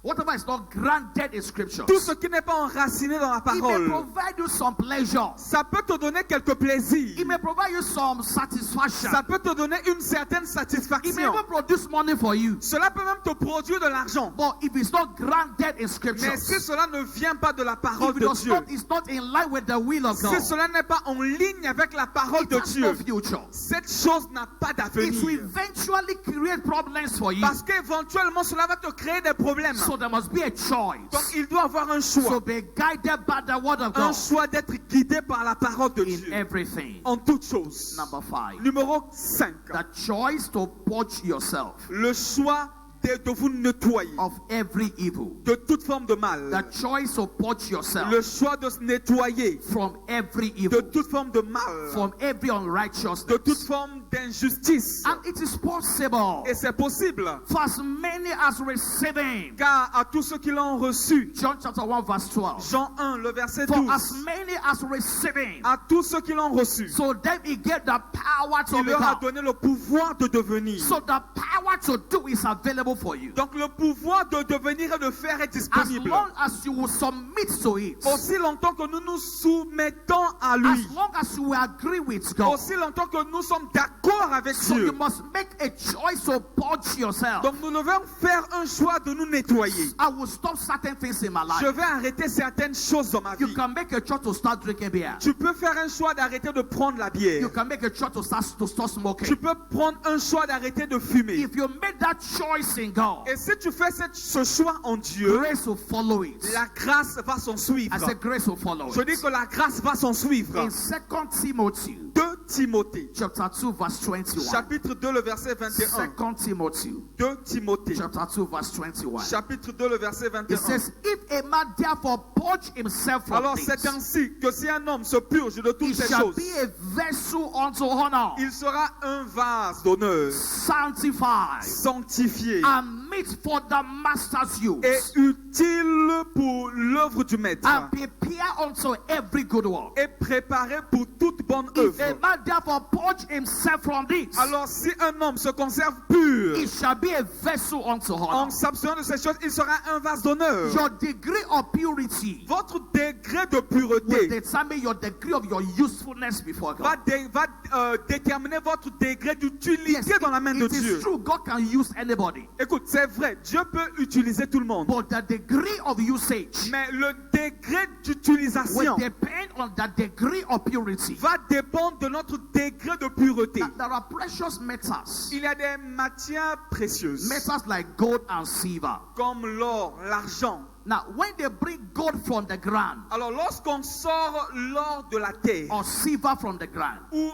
Speaker 1: Whatever is not granted in scripture,
Speaker 2: Tout ce qui n'est pas enraciné dans la
Speaker 1: it may
Speaker 2: parole,
Speaker 1: provide you some pleasure.
Speaker 2: ça peut te donner quelques plaisirs.
Speaker 1: It may provide you some satisfaction.
Speaker 2: Ça peut te donner une certaine
Speaker 1: It may
Speaker 2: satisfaction.
Speaker 1: even produce money for you.
Speaker 2: Cela peut même te produire de l'argent.
Speaker 1: But if it's not granted in scripture,
Speaker 2: Mais si cela ne vient pas de la parole
Speaker 1: if it
Speaker 2: de
Speaker 1: does
Speaker 2: Dieu,
Speaker 1: not, it's not in line with the will of
Speaker 2: si
Speaker 1: God,
Speaker 2: cela n'est pas en ligne avec la parole
Speaker 1: it
Speaker 2: de
Speaker 1: has no
Speaker 2: Dieu,
Speaker 1: future.
Speaker 2: cette chose n'a pas
Speaker 1: It will
Speaker 2: d'avenir.
Speaker 1: eventually create problems for you.
Speaker 2: Parce qu'éventuellement, cela va te créer des problèmes.
Speaker 1: So there must be a choice.
Speaker 2: Donc, il doit avoir un
Speaker 1: So
Speaker 2: choix.
Speaker 1: be guided by the word of
Speaker 2: Un
Speaker 1: God
Speaker 2: choix d'être guidé par la parole de
Speaker 1: in
Speaker 2: Dieu.
Speaker 1: everything.
Speaker 2: En toutes choses.
Speaker 1: Number 5.
Speaker 2: Numéro 5.
Speaker 1: The choice to purge yourself
Speaker 2: Le choix de vous nettoyer
Speaker 1: of every evil.
Speaker 2: de toute forme de mal.
Speaker 1: The choice to purge yourself
Speaker 2: Le choix de se nettoyer
Speaker 1: from every
Speaker 2: de
Speaker 1: evil,
Speaker 2: toute forme de mal,
Speaker 1: from every
Speaker 2: de
Speaker 1: unrighteousness.
Speaker 2: toute forme d'injustice.
Speaker 1: And it is possible
Speaker 2: Et c'est possible,
Speaker 1: for as many as receiving.
Speaker 2: car à tous ceux qui l'ont reçu,
Speaker 1: John chapter 1 verse 12.
Speaker 2: Jean 1, le verset
Speaker 1: For
Speaker 2: 12,
Speaker 1: as many as receiving,
Speaker 2: à tous ceux qui l'ont reçu,
Speaker 1: so then he gave the power to
Speaker 2: il leur a
Speaker 1: become.
Speaker 2: donné le pouvoir de devenir.
Speaker 1: So the power to do is available for you.
Speaker 2: Donc le pouvoir de devenir et de faire est
Speaker 1: As
Speaker 2: disponible.
Speaker 1: long as you will submit to it.
Speaker 2: Aussi longtemps que nous nous soumettons à lui,
Speaker 1: As long as you will agree with God.
Speaker 2: aussi longtemps que nous sommes d'accord avec
Speaker 1: So you
Speaker 2: Dieu.
Speaker 1: must make a choice to purge yourself.
Speaker 2: Donc nous devons faire un choix de nous nettoyer.
Speaker 1: I will stop certain things in my
Speaker 2: Je
Speaker 1: life.
Speaker 2: vais arrêter certaines choses dans ma
Speaker 1: You
Speaker 2: vie.
Speaker 1: can make a choice to start drinking beer.
Speaker 2: Tu peux faire un choix d'arrêter de prendre la
Speaker 1: You
Speaker 2: bière.
Speaker 1: can make a choice to start
Speaker 2: Tu
Speaker 1: smoking.
Speaker 2: peux prendre un choix d'arrêter de fumer.
Speaker 1: If you make that choice in God,
Speaker 2: Et si tu fais ce choix en Dieu,
Speaker 1: grace will follow it.
Speaker 2: la grâce va s'en suivre.
Speaker 1: I said grace will follow
Speaker 2: Je dis
Speaker 1: it.
Speaker 2: que la grâce va s'en suivre.
Speaker 1: In 2 Timothy
Speaker 2: 2 Timothée,
Speaker 1: chapter 2 verse 21.
Speaker 2: chapitre 2, le verset 21.
Speaker 1: 2 Timothy
Speaker 2: 2 Timothée,
Speaker 1: chapter 2 verse 21.
Speaker 2: chapitre 2, le verset
Speaker 1: It
Speaker 2: 21.
Speaker 1: says, if a man therefore purge himself from
Speaker 2: Alors c'est
Speaker 1: things,
Speaker 2: ainsi que si un homme se purge de
Speaker 1: he
Speaker 2: toutes ces
Speaker 1: shall
Speaker 2: choses,
Speaker 1: be a vessel unto honor,
Speaker 2: il sera un vase d'honneur,
Speaker 1: sanctified,
Speaker 2: sanctifié
Speaker 1: and meet for the master's use,
Speaker 2: et utile pour l'œuvre du maître,
Speaker 1: and prepare unto every good work.
Speaker 2: et préparé pour toute bonne
Speaker 1: If a
Speaker 2: œuvre.
Speaker 1: man therefore purge himself from this,
Speaker 2: Alors si un homme se conserve pur
Speaker 1: he shall be a vessel unto honor.
Speaker 2: en s'abstenant de ces choses, il sera un vase d'honneur.
Speaker 1: Your degree of purity
Speaker 2: Votre degré de
Speaker 1: will
Speaker 2: pureté
Speaker 1: determine your degree of your usefulness before
Speaker 2: va,
Speaker 1: God.
Speaker 2: déterminer votre degré d'utilité
Speaker 1: Yes,
Speaker 2: dans la main de
Speaker 1: it is
Speaker 2: Dieu.
Speaker 1: true. God can use anybody.
Speaker 2: Écoute, c'est vrai, Dieu peut utiliser tout le monde.
Speaker 1: But the degree of usage
Speaker 2: Mais le degré
Speaker 1: will
Speaker 2: d'utilisation
Speaker 1: depend on the degree of purity.
Speaker 2: va dépendre de notre degré de pureté.
Speaker 1: There are precious metals.
Speaker 2: Il y a des matières précieuses,
Speaker 1: Metals like gold and silver.
Speaker 2: comme l'or, l'argent.
Speaker 1: Now, when they bring gold from the ground
Speaker 2: Alors, lorsqu'on sort l'or de la terre,
Speaker 1: or silver from the ground,
Speaker 2: ou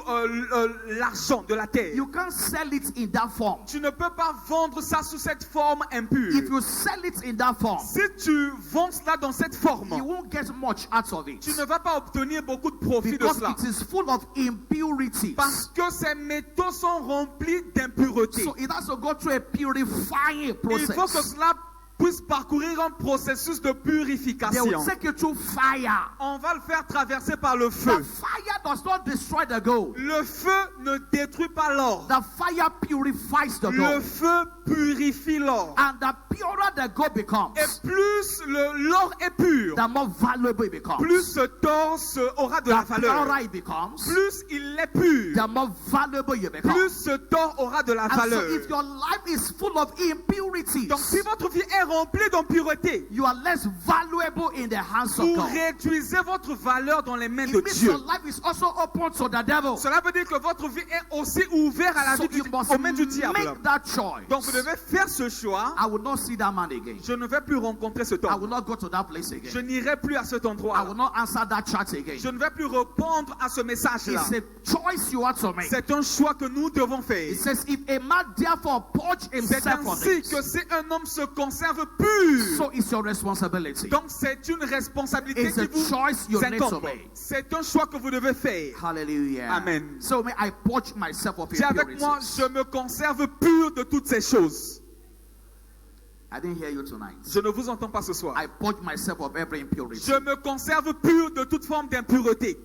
Speaker 2: l'argent de la terre,
Speaker 1: you can't sell it in that form.
Speaker 2: tu ne peux pas vendre ça sous cette forme impure.
Speaker 1: If you sell it in that form,
Speaker 2: Si tu vends cela dans cette forme,
Speaker 1: you won't get much out of it.
Speaker 2: tu ne vas pas obtenir beaucoup de profit de
Speaker 1: Because
Speaker 2: cela.
Speaker 1: it is full of impurities.
Speaker 2: Parce que ces métaux sont remplis d'impuretés.
Speaker 1: So it has to go through a purifying
Speaker 2: Il faut que
Speaker 1: process.
Speaker 2: cela puisse parcourir un processus de
Speaker 1: They will
Speaker 2: purification.
Speaker 1: take you through fire.
Speaker 2: On va le faire traverser par le
Speaker 1: The
Speaker 2: feu.
Speaker 1: fire does not destroy the gold.
Speaker 2: Le feu ne détruit pas l'or.
Speaker 1: The fire purifies the
Speaker 2: Le
Speaker 1: gold.
Speaker 2: feu purifie l'or.
Speaker 1: And the purer the gold becomes,
Speaker 2: Et plus l'or est pur,
Speaker 1: the more valuable it becomes.
Speaker 2: plus ce torse aura de la
Speaker 1: The
Speaker 2: valeur.
Speaker 1: purer it becomes,
Speaker 2: Plus il est pur,
Speaker 1: the more valuable you become.
Speaker 2: plus ce tort aura de la
Speaker 1: And so
Speaker 2: valeur.
Speaker 1: if your life is full of impurities,
Speaker 2: Donc si votre vie est remplie d'impureté,
Speaker 1: you are less valuable in the hands of
Speaker 2: vous
Speaker 1: God.
Speaker 2: réduisez votre valeur dans les mains
Speaker 1: It
Speaker 2: de
Speaker 1: means
Speaker 2: Dieu.
Speaker 1: your life is also open to the devil.
Speaker 2: Cela veut dire que votre vie est aussi ouverte à la
Speaker 1: So
Speaker 2: vie
Speaker 1: you must
Speaker 2: aux mains du diable.
Speaker 1: make that choice.
Speaker 2: Donc vous devez faire ce choix.
Speaker 1: I will not see that man again.
Speaker 2: Je ne vais plus rencontrer cet
Speaker 1: I
Speaker 2: homme.
Speaker 1: will not go to that place
Speaker 2: Je
Speaker 1: again.
Speaker 2: n'irai plus à cet
Speaker 1: I
Speaker 2: endroit.
Speaker 1: will not answer that chat again.
Speaker 2: Je ne vais plus répondre à ce message-là.
Speaker 1: It's a choice you have to make.
Speaker 2: C'est un choix que nous devons faire.
Speaker 1: It says, if a man therefore purge
Speaker 2: C'est
Speaker 1: himself from
Speaker 2: ainsi
Speaker 1: this,
Speaker 2: que si un homme se conserve pur,
Speaker 1: so it's your responsibility.
Speaker 2: donc c'est une responsabilité
Speaker 1: It's a
Speaker 2: qui vous
Speaker 1: choice you need to
Speaker 2: incombe.
Speaker 1: make.
Speaker 2: C'est un choix que vous devez faire.
Speaker 1: Hallelujah.
Speaker 2: Amen.
Speaker 1: So may I purge myself of
Speaker 2: Dis avec moi,
Speaker 1: impurities.
Speaker 2: je me conserve pur de toutes ces choses.
Speaker 1: I didn't hear you tonight.
Speaker 2: Je ne vous entends pas ce soir.
Speaker 1: I purge myself of every impurity.
Speaker 2: Je me conserve pur de toute forme d'impureté.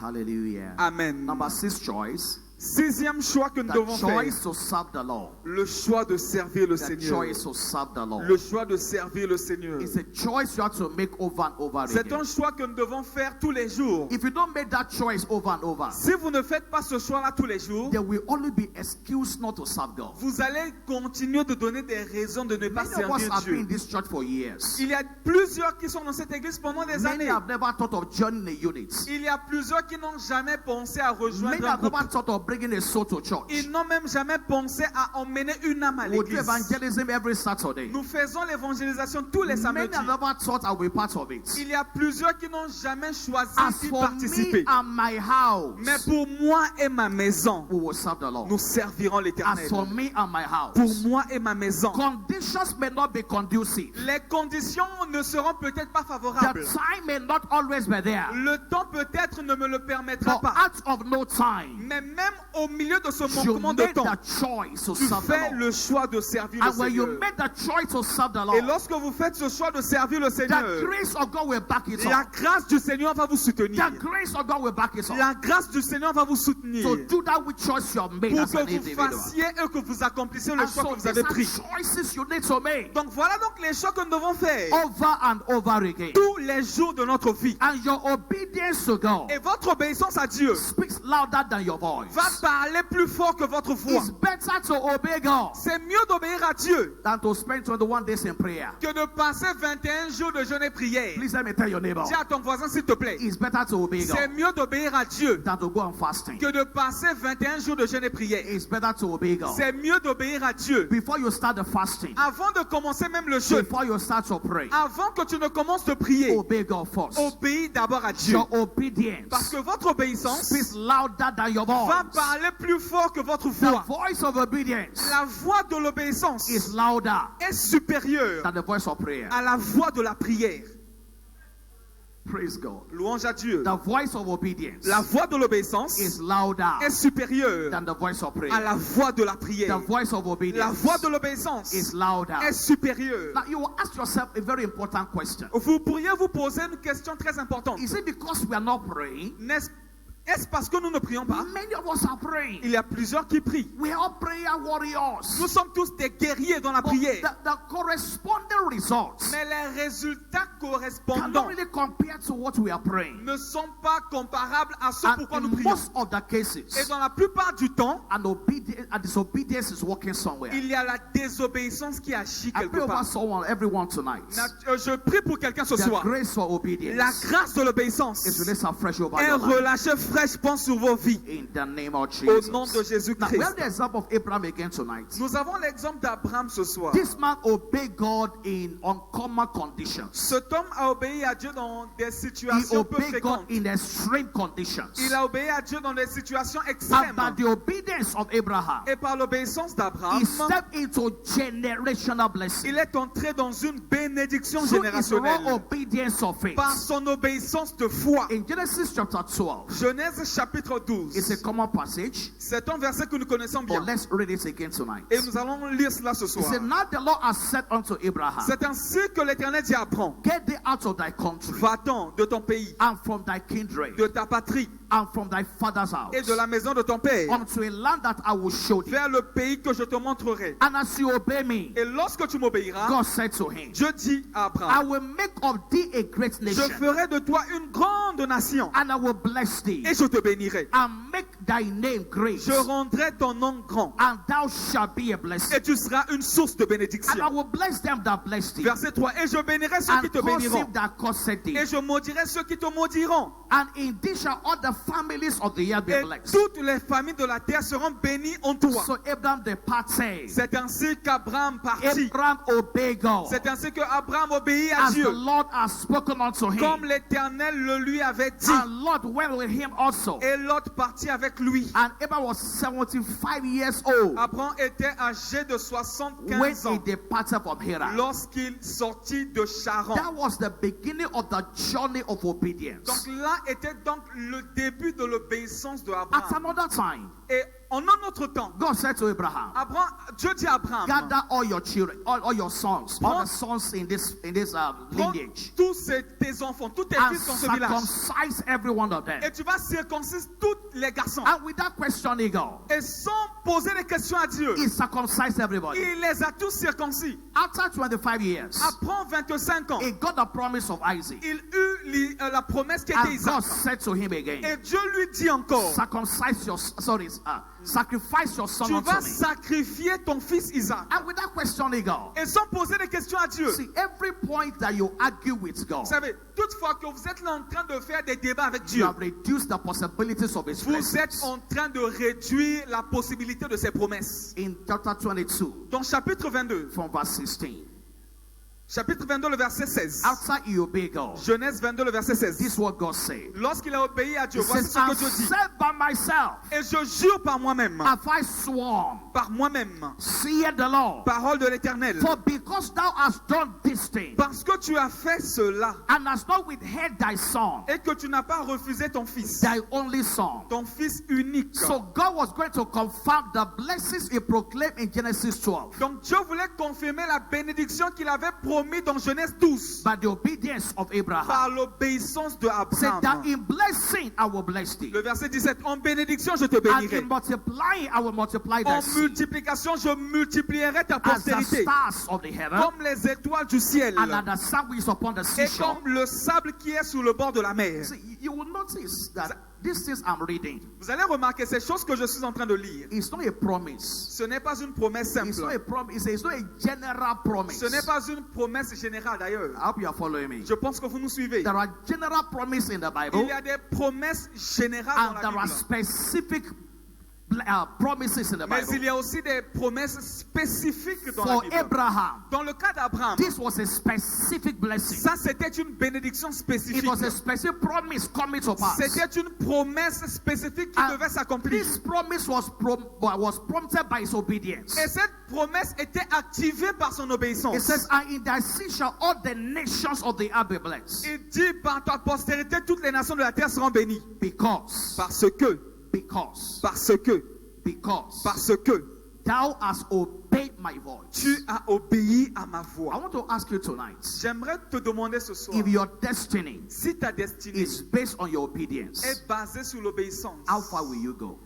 Speaker 1: Hallelujah.
Speaker 2: Amen.
Speaker 1: Number 6 choice.
Speaker 2: Sixième choix que nous
Speaker 1: The
Speaker 2: devons faire.
Speaker 1: choice to serve the Lord.
Speaker 2: Le choix de servir le
Speaker 1: The
Speaker 2: Seigneur.
Speaker 1: choice to serve the Lord.
Speaker 2: Le choix de servir le Seigneur.
Speaker 1: It's a choice you have to make over and over
Speaker 2: C'est
Speaker 1: again.
Speaker 2: un choix que nous devons faire tous les jours.
Speaker 1: If you don't make that choice over and over,
Speaker 2: Si vous ne faites pas ce choix-là tous les jours,
Speaker 1: there will only be excuse not to serve God.
Speaker 2: vous allez continuer de donner des raisons de ne pas
Speaker 1: Many of us
Speaker 2: servir
Speaker 1: have been
Speaker 2: Dieu.
Speaker 1: in this church for years.
Speaker 2: Il y a plusieurs qui sont dans cette église pendant des
Speaker 1: Many
Speaker 2: années.
Speaker 1: have never thought of joining a unit.
Speaker 2: Il y a plusieurs qui n'ont jamais pensé à
Speaker 1: Many
Speaker 2: rejoindre un
Speaker 1: have
Speaker 2: groupe.
Speaker 1: never thought of bringing a soul to church.
Speaker 2: Ils n'ont même jamais pensé à emmener une âme à
Speaker 1: We do
Speaker 2: l'église.
Speaker 1: evangelism every Saturday.
Speaker 2: Nous faisons l'évangélisation tous les
Speaker 1: Many
Speaker 2: samedis.
Speaker 1: have never thought I will be part of it.
Speaker 2: Il y a plusieurs qui n'ont jamais choisi
Speaker 1: As
Speaker 2: d'y
Speaker 1: for me
Speaker 2: participer.
Speaker 1: and my house,
Speaker 2: Mais pour moi et ma maison,
Speaker 1: we will serve the Lord.
Speaker 2: nous servirons
Speaker 1: As
Speaker 2: l'Éternel.
Speaker 1: for me and my
Speaker 2: Pour
Speaker 1: house,
Speaker 2: moi et ma maison.
Speaker 1: conditions may not be conducive.
Speaker 2: Les conditions ne seront peut-être pas
Speaker 1: The
Speaker 2: favorables.
Speaker 1: time may not always be there.
Speaker 2: Le temps peut-être ne me le permettra
Speaker 1: But
Speaker 2: pas.
Speaker 1: out of no time,
Speaker 2: Mais même au milieu de ce
Speaker 1: you
Speaker 2: manquement de
Speaker 1: made
Speaker 2: temps,
Speaker 1: the choice to
Speaker 2: tu
Speaker 1: serve
Speaker 2: fais
Speaker 1: the Lord.
Speaker 2: le choix de servir le
Speaker 1: And when you
Speaker 2: Seigneur.
Speaker 1: make the choice to serve the
Speaker 2: Et
Speaker 1: Lord,
Speaker 2: lorsque vous faites ce choix de servir le
Speaker 1: the
Speaker 2: Seigneur,
Speaker 1: grace of God will back it
Speaker 2: la
Speaker 1: up.
Speaker 2: grâce du Seigneur va vous soutenir.
Speaker 1: The grace of God will back it up.
Speaker 2: La grâce du Seigneur va vous soutenir.
Speaker 1: So do that which choice you have made
Speaker 2: Pour
Speaker 1: as an
Speaker 2: que vous
Speaker 1: individual.
Speaker 2: fassiez et que vous accomplissiez le
Speaker 1: And
Speaker 2: choix
Speaker 1: so
Speaker 2: que vous
Speaker 1: these
Speaker 2: avez
Speaker 1: are
Speaker 2: pris.
Speaker 1: choices you need to make
Speaker 2: Donc voilà donc les choix que nous devons faire
Speaker 1: over and over again.
Speaker 2: tous les jours de notre vie.
Speaker 1: And your obedience to God
Speaker 2: Et votre obéissance à Dieu
Speaker 1: speaks louder than your voice.
Speaker 2: va parler plus fort que votre voix.
Speaker 1: It's better to obey God
Speaker 2: C'est mieux d'obéir à Dieu
Speaker 1: than to spend 21 days in prayer.
Speaker 2: que de passer 21 jours de jeûne et prière.
Speaker 1: Please let me tell your neighbor.
Speaker 2: Dis à ton voisin s'il te plaît.
Speaker 1: It's better to obey
Speaker 2: C'est
Speaker 1: God
Speaker 2: mieux d'obéir à Dieu
Speaker 1: than to go on fasting.
Speaker 2: que de passer 21 jours de jeûne et prière.
Speaker 1: It's better to obey God.
Speaker 2: C'est mieux d'obéir à Dieu
Speaker 1: Before you start the fasting,
Speaker 2: avant de commencer même le jeûne.
Speaker 1: before you start to pray,
Speaker 2: Avant que tu ne commences de prier,
Speaker 1: obey God first.
Speaker 2: obéis d'abord à Dieu.
Speaker 1: Your obedience
Speaker 2: Parce que votre obéissance
Speaker 1: speaks louder than your
Speaker 2: va
Speaker 1: voice.
Speaker 2: parler plus fort que votre
Speaker 1: The
Speaker 2: voix.
Speaker 1: voice of obedience
Speaker 2: La voix de l'obéissance
Speaker 1: is louder
Speaker 2: est supérieure
Speaker 1: than the voice of prayer.
Speaker 2: à la voix de la prière.
Speaker 1: Praise God.
Speaker 2: Louange à Dieu.
Speaker 1: The voice of obedience
Speaker 2: La voix de l'obéissance
Speaker 1: is louder
Speaker 2: est supérieure
Speaker 1: than the voice of
Speaker 2: à
Speaker 1: prayer.
Speaker 2: la voix de la
Speaker 1: The
Speaker 2: prière.
Speaker 1: voice of
Speaker 2: La
Speaker 1: obedience
Speaker 2: voix de l'obéissance
Speaker 1: is louder.
Speaker 2: est supérieure.
Speaker 1: Now you will ask yourself a very important question.
Speaker 2: Vous pourriez vous poser une question très importante.
Speaker 1: Is it because we are not praying?
Speaker 2: Est-ce parce que nous ne prions pas?
Speaker 1: Many of us are praying.
Speaker 2: Il y a plusieurs qui prient.
Speaker 1: We are prayer warriors.
Speaker 2: Nous sommes tous des guerriers dans la
Speaker 1: But
Speaker 2: prière.
Speaker 1: the corresponding results
Speaker 2: Mais les résultats
Speaker 1: cannot
Speaker 2: correspondants
Speaker 1: really compare to what we are praying.
Speaker 2: ne sont pas comparables à ce
Speaker 1: And
Speaker 2: pourquoi nous
Speaker 1: in
Speaker 2: prions.
Speaker 1: most of the
Speaker 2: Et
Speaker 1: cases,
Speaker 2: dans la plupart du temps,
Speaker 1: and disobedience is working somewhere.
Speaker 2: il y a la désobéissance qui agit
Speaker 1: I
Speaker 2: quelque
Speaker 1: pray over
Speaker 2: part.
Speaker 1: everyone tonight.
Speaker 2: Je prie pour quelqu'un ce
Speaker 1: The
Speaker 2: soir.
Speaker 1: grace for
Speaker 2: La
Speaker 1: obedience
Speaker 2: grâce de l'obéissance
Speaker 1: is released afresh over
Speaker 2: est
Speaker 1: your life.
Speaker 2: relâchée fraîchement sur vos vies.
Speaker 1: In the name of
Speaker 2: Au nom de
Speaker 1: Jesus. Now, we
Speaker 2: Jésus-Christ.
Speaker 1: have the example of Abraham again tonight.
Speaker 2: Nous avons l'exemple d'Abraham ce soir.
Speaker 1: This man obeyed God in uncommon conditions.
Speaker 2: Cet homme a obéi à Dieu dans des
Speaker 1: He
Speaker 2: situations peu
Speaker 1: obeyed God
Speaker 2: fréquentes.
Speaker 1: in extreme conditions.
Speaker 2: Il a obéi à Dieu dans des situations
Speaker 1: And
Speaker 2: extrêmes.
Speaker 1: by the obedience of Abraham,
Speaker 2: Et par l'obéissance d'Abraham,
Speaker 1: he stepped into generational blessing.
Speaker 2: il est entré dans une bénédiction
Speaker 1: So his raw
Speaker 2: générationnelle
Speaker 1: obedience of faith.
Speaker 2: par son obéissance de foi.
Speaker 1: In Genesis chapter 12,
Speaker 2: Genèse chapitre
Speaker 1: it's a
Speaker 2: 12.
Speaker 1: common passage,
Speaker 2: C'est un verset que nous connaissons
Speaker 1: but
Speaker 2: bien.
Speaker 1: let's read it again tonight.
Speaker 2: Et nous allons lire cela ce
Speaker 1: He
Speaker 2: soir.
Speaker 1: said, now the Lord has said unto Abraham,
Speaker 2: C'est ainsi que l'Éternel dit à Abraham,
Speaker 1: get thee out of thy country
Speaker 2: va-t'en de ton pays,
Speaker 1: and from thy kindred
Speaker 2: de ta patrie
Speaker 1: and from thy father's house
Speaker 2: et de la maison de ton père
Speaker 1: unto a land that I will show thee.
Speaker 2: vers le pays que je te montrerai.
Speaker 1: And as you obey me,
Speaker 2: Et lorsque tu m'obéiras,
Speaker 1: God said to him,
Speaker 2: Dieu dit à
Speaker 1: I
Speaker 2: Abraham,
Speaker 1: will make of thee a great
Speaker 2: je
Speaker 1: nation,
Speaker 2: ferai de toi une grande nation
Speaker 1: and I will bless thee,
Speaker 2: et je te bénirai.
Speaker 1: and make thy name great,
Speaker 2: je rendrai ton nom grand,
Speaker 1: and thou shalt be a blessing.
Speaker 2: et tu seras une source de
Speaker 1: And I
Speaker 2: bénédiction.
Speaker 1: will bless them that bless thee,
Speaker 2: Verset 3. Et je bénirai ceux qui
Speaker 1: and
Speaker 2: te
Speaker 1: curse
Speaker 2: béniront,
Speaker 1: him that curseth thee.
Speaker 2: et je maudirai ceux qui te maudiront.
Speaker 1: And in thee shall all the families of the earth be
Speaker 2: Et
Speaker 1: blessed.
Speaker 2: toutes les familles de la terre seront bénies en toi.
Speaker 1: So Abraham departed.
Speaker 2: C'est ainsi qu'Abraham partit.
Speaker 1: Abraham obeyed God,
Speaker 2: C'est ainsi qu'Abraham obéit à
Speaker 1: as the
Speaker 2: Dieu,
Speaker 1: Lord has spoken unto
Speaker 2: comme
Speaker 1: him.
Speaker 2: l'Éternel le lui avait dit.
Speaker 1: And Lot went with him also.
Speaker 2: Et Lot partit avec lui.
Speaker 1: And Abraham was 75 years old
Speaker 2: Abraham était âgé de
Speaker 1: when
Speaker 2: 75
Speaker 1: he
Speaker 2: ans
Speaker 1: departed from Haran.
Speaker 2: lorsqu'il sortit de Charan.
Speaker 1: That was the beginning of the journey of
Speaker 2: Donc
Speaker 1: obedience.
Speaker 2: là était donc le début de l'obéissance de
Speaker 1: At
Speaker 2: Abraham.
Speaker 1: another time,
Speaker 2: Et en un autre temps,
Speaker 1: God said to Abraham,
Speaker 2: Dieu dit à Abraham,
Speaker 1: gather all your children, all your sons, all
Speaker 2: Prends-
Speaker 1: the sons in this
Speaker 2: prends
Speaker 1: lineage,
Speaker 2: tous tes enfants, tous tes
Speaker 1: and
Speaker 2: fils dans ce village,
Speaker 1: circumcise every one of them.
Speaker 2: et tu vas circoncire tous les garçons.
Speaker 1: And without questioning God,
Speaker 2: Et sans poser des questions à Dieu,
Speaker 1: he circumcised everybody.
Speaker 2: il les a tous circoncis.
Speaker 1: After 25 years,
Speaker 2: Après 25 ans,
Speaker 1: he got the promise of Isaac.
Speaker 2: il eut la promesse qui était
Speaker 1: And God
Speaker 2: Isaac.
Speaker 1: said to him again,
Speaker 2: Et Dieu lui dit encore,
Speaker 1: sacrifice your son
Speaker 2: tu
Speaker 1: unto
Speaker 2: vas
Speaker 1: me.
Speaker 2: sacrifier ton fils Isaac.
Speaker 1: And without questioning God,
Speaker 2: Et sans poser des questions à Dieu.
Speaker 1: see, every point that you argue with God,
Speaker 2: Vous savez, toutefois que vous êtes là en train de faire des débats avec
Speaker 1: you
Speaker 2: Dieu,
Speaker 1: have reduced the possibilities of his
Speaker 2: vous êtes
Speaker 1: blessings.
Speaker 2: en train de réduire la possibilité de ses promesses.
Speaker 1: In chapter 22,
Speaker 2: Dans chapitre 22,
Speaker 1: from verse 16,
Speaker 2: chapitre 22, le verset 16.
Speaker 1: after he obeyed God,
Speaker 2: Genèse 22, le verset 16.
Speaker 1: this is what God said.
Speaker 2: Lorsqu'il a obéi à Dieu,
Speaker 1: He
Speaker 2: voici
Speaker 1: says,
Speaker 2: ce que
Speaker 1: I
Speaker 2: Dieu dit.
Speaker 1: said by myself,
Speaker 2: Et je jure par moi-même,
Speaker 1: have I sworn,
Speaker 2: par moi-même,
Speaker 1: saith the Lord,
Speaker 2: parole de l'Éternel,
Speaker 1: for because thou hast done this thing,
Speaker 2: parce que tu as fait cela
Speaker 1: and hast not withheld thy son,
Speaker 2: et que tu n'as pas refusé ton fils,
Speaker 1: thy only son.
Speaker 2: ton fils unique.
Speaker 1: So God was going to confirm the blessings he proclaimed in Genesis 12
Speaker 2: Donc Dieu voulait confirmer la bénédiction qu'il avait promis dans Genèse 12
Speaker 1: by the obedience of Abraham.
Speaker 2: par l'obéissance de
Speaker 1: Said that
Speaker 2: Abraham.
Speaker 1: in blessing I will bless thee,
Speaker 2: Le verset 17, en bénédiction je te
Speaker 1: and
Speaker 2: bénirai.
Speaker 1: in multiplying I will multiply thy
Speaker 2: En
Speaker 1: seed
Speaker 2: multiplication je multiplierai ta
Speaker 1: as the
Speaker 2: postérité
Speaker 1: stars of the heaven,
Speaker 2: comme les étoiles du ciel
Speaker 1: and as the sun which is upon the
Speaker 2: et
Speaker 1: seashore.
Speaker 2: comme le sable qui est sur le bord de la mer.
Speaker 1: See, you will notice that these things I'm reading,
Speaker 2: Vous allez remarquer ces choses que je suis en train de lire.
Speaker 1: it's not a promise.
Speaker 2: Ce n'est pas une promesse
Speaker 1: It's not a
Speaker 2: simple.
Speaker 1: promise. It's not a general promise.
Speaker 2: Ce n'est pas une promesse générale d'ailleurs.
Speaker 1: I hope you are following me.
Speaker 2: Je pense que vous nous suivez.
Speaker 1: There are general promises in the
Speaker 2: Il
Speaker 1: Bible,
Speaker 2: y a des promesses générales
Speaker 1: and
Speaker 2: dans
Speaker 1: there
Speaker 2: la
Speaker 1: are
Speaker 2: Bible.
Speaker 1: specific promises in the
Speaker 2: Mais il
Speaker 1: Bible.
Speaker 2: y a aussi des promesses spécifiques dans la
Speaker 1: For
Speaker 2: Bible.
Speaker 1: Abraham,
Speaker 2: Dans le cas d'Abraham,
Speaker 1: this was a specific blessing.
Speaker 2: ça c'était une bénédiction
Speaker 1: It
Speaker 2: spécifique.
Speaker 1: was a specific promise coming to pass.
Speaker 2: C'était une promesse spécifique qui
Speaker 1: And
Speaker 2: devait s'accomplir.
Speaker 1: this promise was prompted by his obedience.
Speaker 2: Et cette promesse était activée par son
Speaker 1: It
Speaker 2: obéissance.
Speaker 1: says, and in thy seed shall all the nations of the earth be blessed.
Speaker 2: Il dit, par ta postérité, toutes les nations de la terre seront bénies.
Speaker 1: Because
Speaker 2: Parce que
Speaker 1: thou hast obeyed my voice.
Speaker 2: tu as obéi à ma
Speaker 1: I
Speaker 2: voix.
Speaker 1: want to ask you tonight,
Speaker 2: J'aimerais te demander ce soir,
Speaker 1: if your destiny
Speaker 2: si ta destinée
Speaker 1: is based on your obedience,
Speaker 2: est basée sur l'obéissance,
Speaker 1: how far will you go?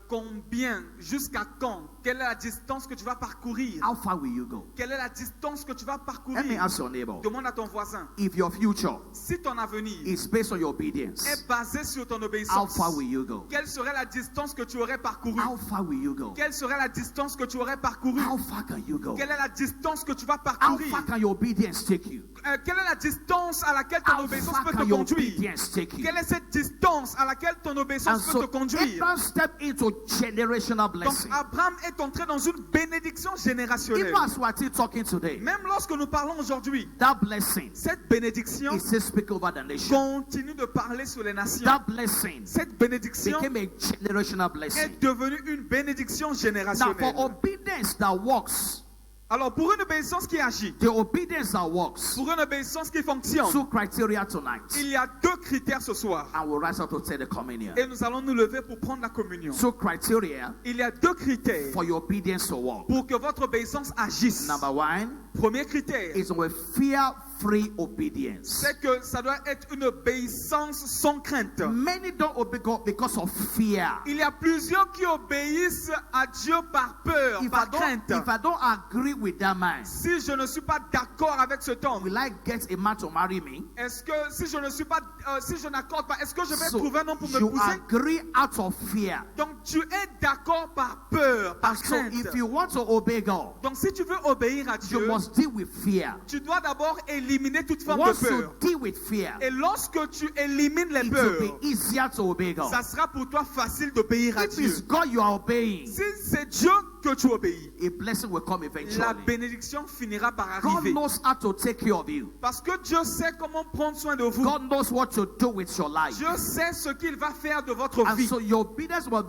Speaker 2: combien, jusqu'à quand, quelle est la distance que tu vas parcourir?
Speaker 1: How far will you go?
Speaker 2: Quelle est la distance que tu vas
Speaker 1: Let me
Speaker 2: parcourir?
Speaker 1: ask your neighbor,
Speaker 2: Demande à ton voisin.
Speaker 1: if your future
Speaker 2: Si ton avenir
Speaker 1: is based on your obedience,
Speaker 2: est basé sur ton
Speaker 1: how
Speaker 2: obéissance,
Speaker 1: far will you go?
Speaker 2: quelle serait la distance que tu aurais parcourue?
Speaker 1: How far will you go?
Speaker 2: Quelle serait la distance que tu aurais parcourue?
Speaker 1: How far can you go?
Speaker 2: Quelle est la distance que tu vas
Speaker 1: How
Speaker 2: parcourir?
Speaker 1: far can your obedience take you?
Speaker 2: Quelle est la distance à laquelle ton
Speaker 1: How
Speaker 2: obéissance
Speaker 1: far
Speaker 2: peut
Speaker 1: can
Speaker 2: te
Speaker 1: your
Speaker 2: conduire?
Speaker 1: obedience take you?
Speaker 2: Quelle est cette distance à laquelle ton
Speaker 1: And
Speaker 2: obéissance peut
Speaker 1: so
Speaker 2: te conduire?
Speaker 1: Abraham stepped into generational
Speaker 2: Donc
Speaker 1: blessing.
Speaker 2: Abraham est entré dans une bénédiction générationnelle.
Speaker 1: Even as we are still talking today,
Speaker 2: Même lorsque nous parlons aujourd'hui,
Speaker 1: that blessing
Speaker 2: cette bénédiction
Speaker 1: is still speaking over the nation.
Speaker 2: continue de parler sur les nations.
Speaker 1: That blessing
Speaker 2: Cette bénédiction
Speaker 1: became a generational blessing.
Speaker 2: est devenue une bénédiction
Speaker 1: Now, for
Speaker 2: générationnelle.
Speaker 1: obedience that works,
Speaker 2: Alors pour une obéissance qui agit,
Speaker 1: the obedience that works,
Speaker 2: pour une obéissance qui fonctionne,
Speaker 1: two criteria tonight.
Speaker 2: il y a deux critères ce soir.
Speaker 1: And we'll rise up to take the communion.
Speaker 2: Et nous allons nous lever pour prendre la communion.
Speaker 1: Two criteria
Speaker 2: Il y a deux critères
Speaker 1: for your obedience to work.
Speaker 2: pour que votre obéissance agisse.
Speaker 1: Number one
Speaker 2: Premier critère,
Speaker 1: is when fear free obedience.
Speaker 2: c'est que ça doit être une obéissance sans crainte.
Speaker 1: Many don't obey God because of fear.
Speaker 2: Il y a plusieurs qui obéissent à Dieu par peur, par crainte.
Speaker 1: If I don't agree with that man,
Speaker 2: Si je ne suis pas d'accord avec cet homme,
Speaker 1: will I get a man to marry me?
Speaker 2: est-ce que si je ne suis pas, si je n'accorde pas, est-ce que je vais
Speaker 1: So
Speaker 2: trouver un homme pour
Speaker 1: you
Speaker 2: m'épouser?
Speaker 1: agree out of fear.
Speaker 2: Donc tu es d'accord par peur, par
Speaker 1: And so
Speaker 2: crainte.
Speaker 1: if you want to obey God,
Speaker 2: Donc si tu veux obéir à
Speaker 1: you
Speaker 2: Dieu,
Speaker 1: must deal with fear.
Speaker 2: tu dois d'abord éliminer toute forme de
Speaker 1: Once you
Speaker 2: peur.
Speaker 1: deal with fear,
Speaker 2: Et lorsque tu élimines les
Speaker 1: it will
Speaker 2: peurs,
Speaker 1: be easier to obey God.
Speaker 2: ça sera pour toi facile d'obéir à
Speaker 1: If
Speaker 2: Dieu.
Speaker 1: it's God you are obeying,
Speaker 2: Si c'est Dieu que tu obéis,
Speaker 1: a blessing will come
Speaker 2: la
Speaker 1: eventually.
Speaker 2: bénédiction finira par
Speaker 1: God
Speaker 2: arriver.
Speaker 1: knows how to take care of you.
Speaker 2: Parce que Dieu sait comment prendre soin de vous.
Speaker 1: God knows what to do with your life.
Speaker 2: Dieu sait ce qu'il va faire de votre
Speaker 1: And
Speaker 2: vie.
Speaker 1: so your obedience was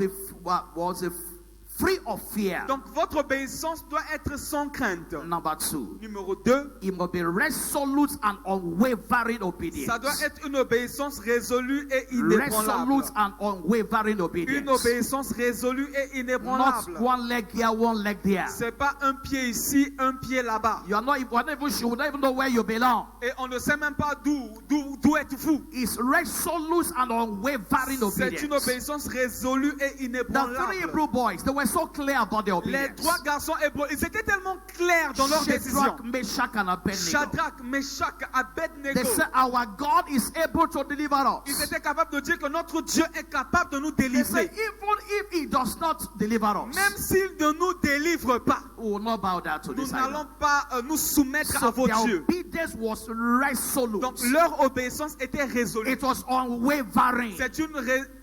Speaker 1: free of fear.
Speaker 2: Donc votre obéissance doit être sans crainte.
Speaker 1: Number 2,
Speaker 2: Numéro 2,
Speaker 1: it must be resolute and unwavering obedience.
Speaker 2: ça doit être une obéissance résolue et inébranlable.
Speaker 1: Resolute and unwavering
Speaker 2: Une
Speaker 1: obedience.
Speaker 2: obéissance résolue et
Speaker 1: Not
Speaker 2: inébranlable.
Speaker 1: one leg here, one leg there.
Speaker 2: C'est pas un pied ici, un pied là-bas.
Speaker 1: You are not even sure, you don't even know where you belong.
Speaker 2: Et on ne sait même pas d'où êtes-vous.
Speaker 1: It's resolute and unwavering
Speaker 2: C'est une
Speaker 1: obedience.
Speaker 2: obéissance résolue et
Speaker 1: The three
Speaker 2: inébranlable.
Speaker 1: Hebrew boys, they were so clear about their
Speaker 2: Les
Speaker 1: obedience.
Speaker 2: trois garçons hébreux, ils étaient tellement clairs dans leurs décisions.
Speaker 1: Shadrach, Meshach, and Abednego.
Speaker 2: Shadrach, Meshach, Abednego.
Speaker 1: They said, our God is able to deliver
Speaker 2: Ils
Speaker 1: us.
Speaker 2: étaient capables de dire que notre Dieu est capable de nous
Speaker 1: They said,
Speaker 2: délivrer.
Speaker 1: even if He does not deliver us,
Speaker 2: Même s'il ne nous délivre pas,
Speaker 1: we will not bow down to
Speaker 2: nous
Speaker 1: this
Speaker 2: n'allons
Speaker 1: idol.
Speaker 2: pas nous soumettre à
Speaker 1: So
Speaker 2: vos
Speaker 1: their
Speaker 2: dieux.
Speaker 1: obedience was resolute.
Speaker 2: Donc leur obéissance était résolue.
Speaker 1: It was unwavering.
Speaker 2: C'est une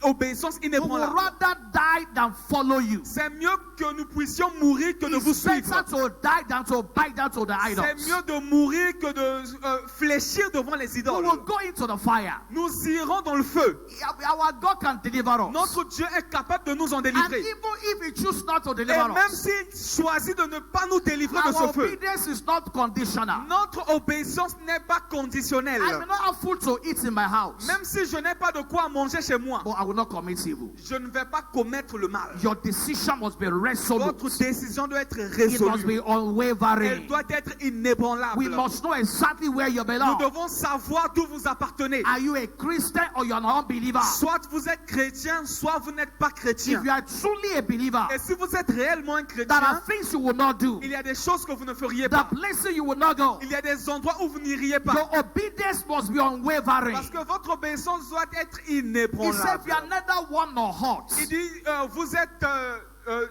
Speaker 2: obéissance
Speaker 1: We would
Speaker 2: inébranlable.
Speaker 1: rather die than follow you.
Speaker 2: C'est mieux que nous puissions mourir que de vous
Speaker 1: It's better
Speaker 2: suivre.
Speaker 1: to die than to bite down to the
Speaker 2: C'est
Speaker 1: idols.
Speaker 2: mieux de mourir que de fléchir devant les
Speaker 1: We
Speaker 2: idoles.
Speaker 1: will go into the fire.
Speaker 2: Nous irons dans le feu.
Speaker 1: Our God can deliver us.
Speaker 2: Notre Dieu est capable de nous en
Speaker 1: And
Speaker 2: délivrer.
Speaker 1: even if He chooses not to
Speaker 2: Et
Speaker 1: deliver
Speaker 2: même
Speaker 1: us,
Speaker 2: s'il choisit de ne pas nous délivrer de
Speaker 1: our
Speaker 2: ce feu,
Speaker 1: obedience is not conditional.
Speaker 2: notre obéissance n'est pas conditionnelle.
Speaker 1: I may not have food to eat in my house,
Speaker 2: Même si je n'ai pas de quoi manger chez moi,
Speaker 1: but I will not commit evil.
Speaker 2: je ne vais pas commettre le mal.
Speaker 1: Your decision must be resolute.
Speaker 2: Votre décision doit être
Speaker 1: It must
Speaker 2: résolue.
Speaker 1: be
Speaker 2: Elle
Speaker 1: unwavering.
Speaker 2: doit être inébranlable.
Speaker 1: We must know exactly where you
Speaker 2: Nous
Speaker 1: belong.
Speaker 2: devons savoir d'où vous appartenez.
Speaker 1: Are you a Christian or you're an unbeliever?
Speaker 2: Soit vous êtes chrétien, soit vous n'êtes pas chrétien.
Speaker 1: If you are truly a believer,
Speaker 2: Et si vous êtes réellement un
Speaker 1: there are
Speaker 2: chrétien,
Speaker 1: things you will not do.
Speaker 2: il y a des choses que vous ne feriez
Speaker 1: The
Speaker 2: pas.
Speaker 1: places you will not go.
Speaker 2: Il y a des endroits où vous n'iriez pas.
Speaker 1: Your obedience must be unwavering.
Speaker 2: Parce que votre obéissance doit être
Speaker 1: He said,
Speaker 2: inébranlable.
Speaker 1: you are neither warm nor hot.
Speaker 2: Il dit, vous êtes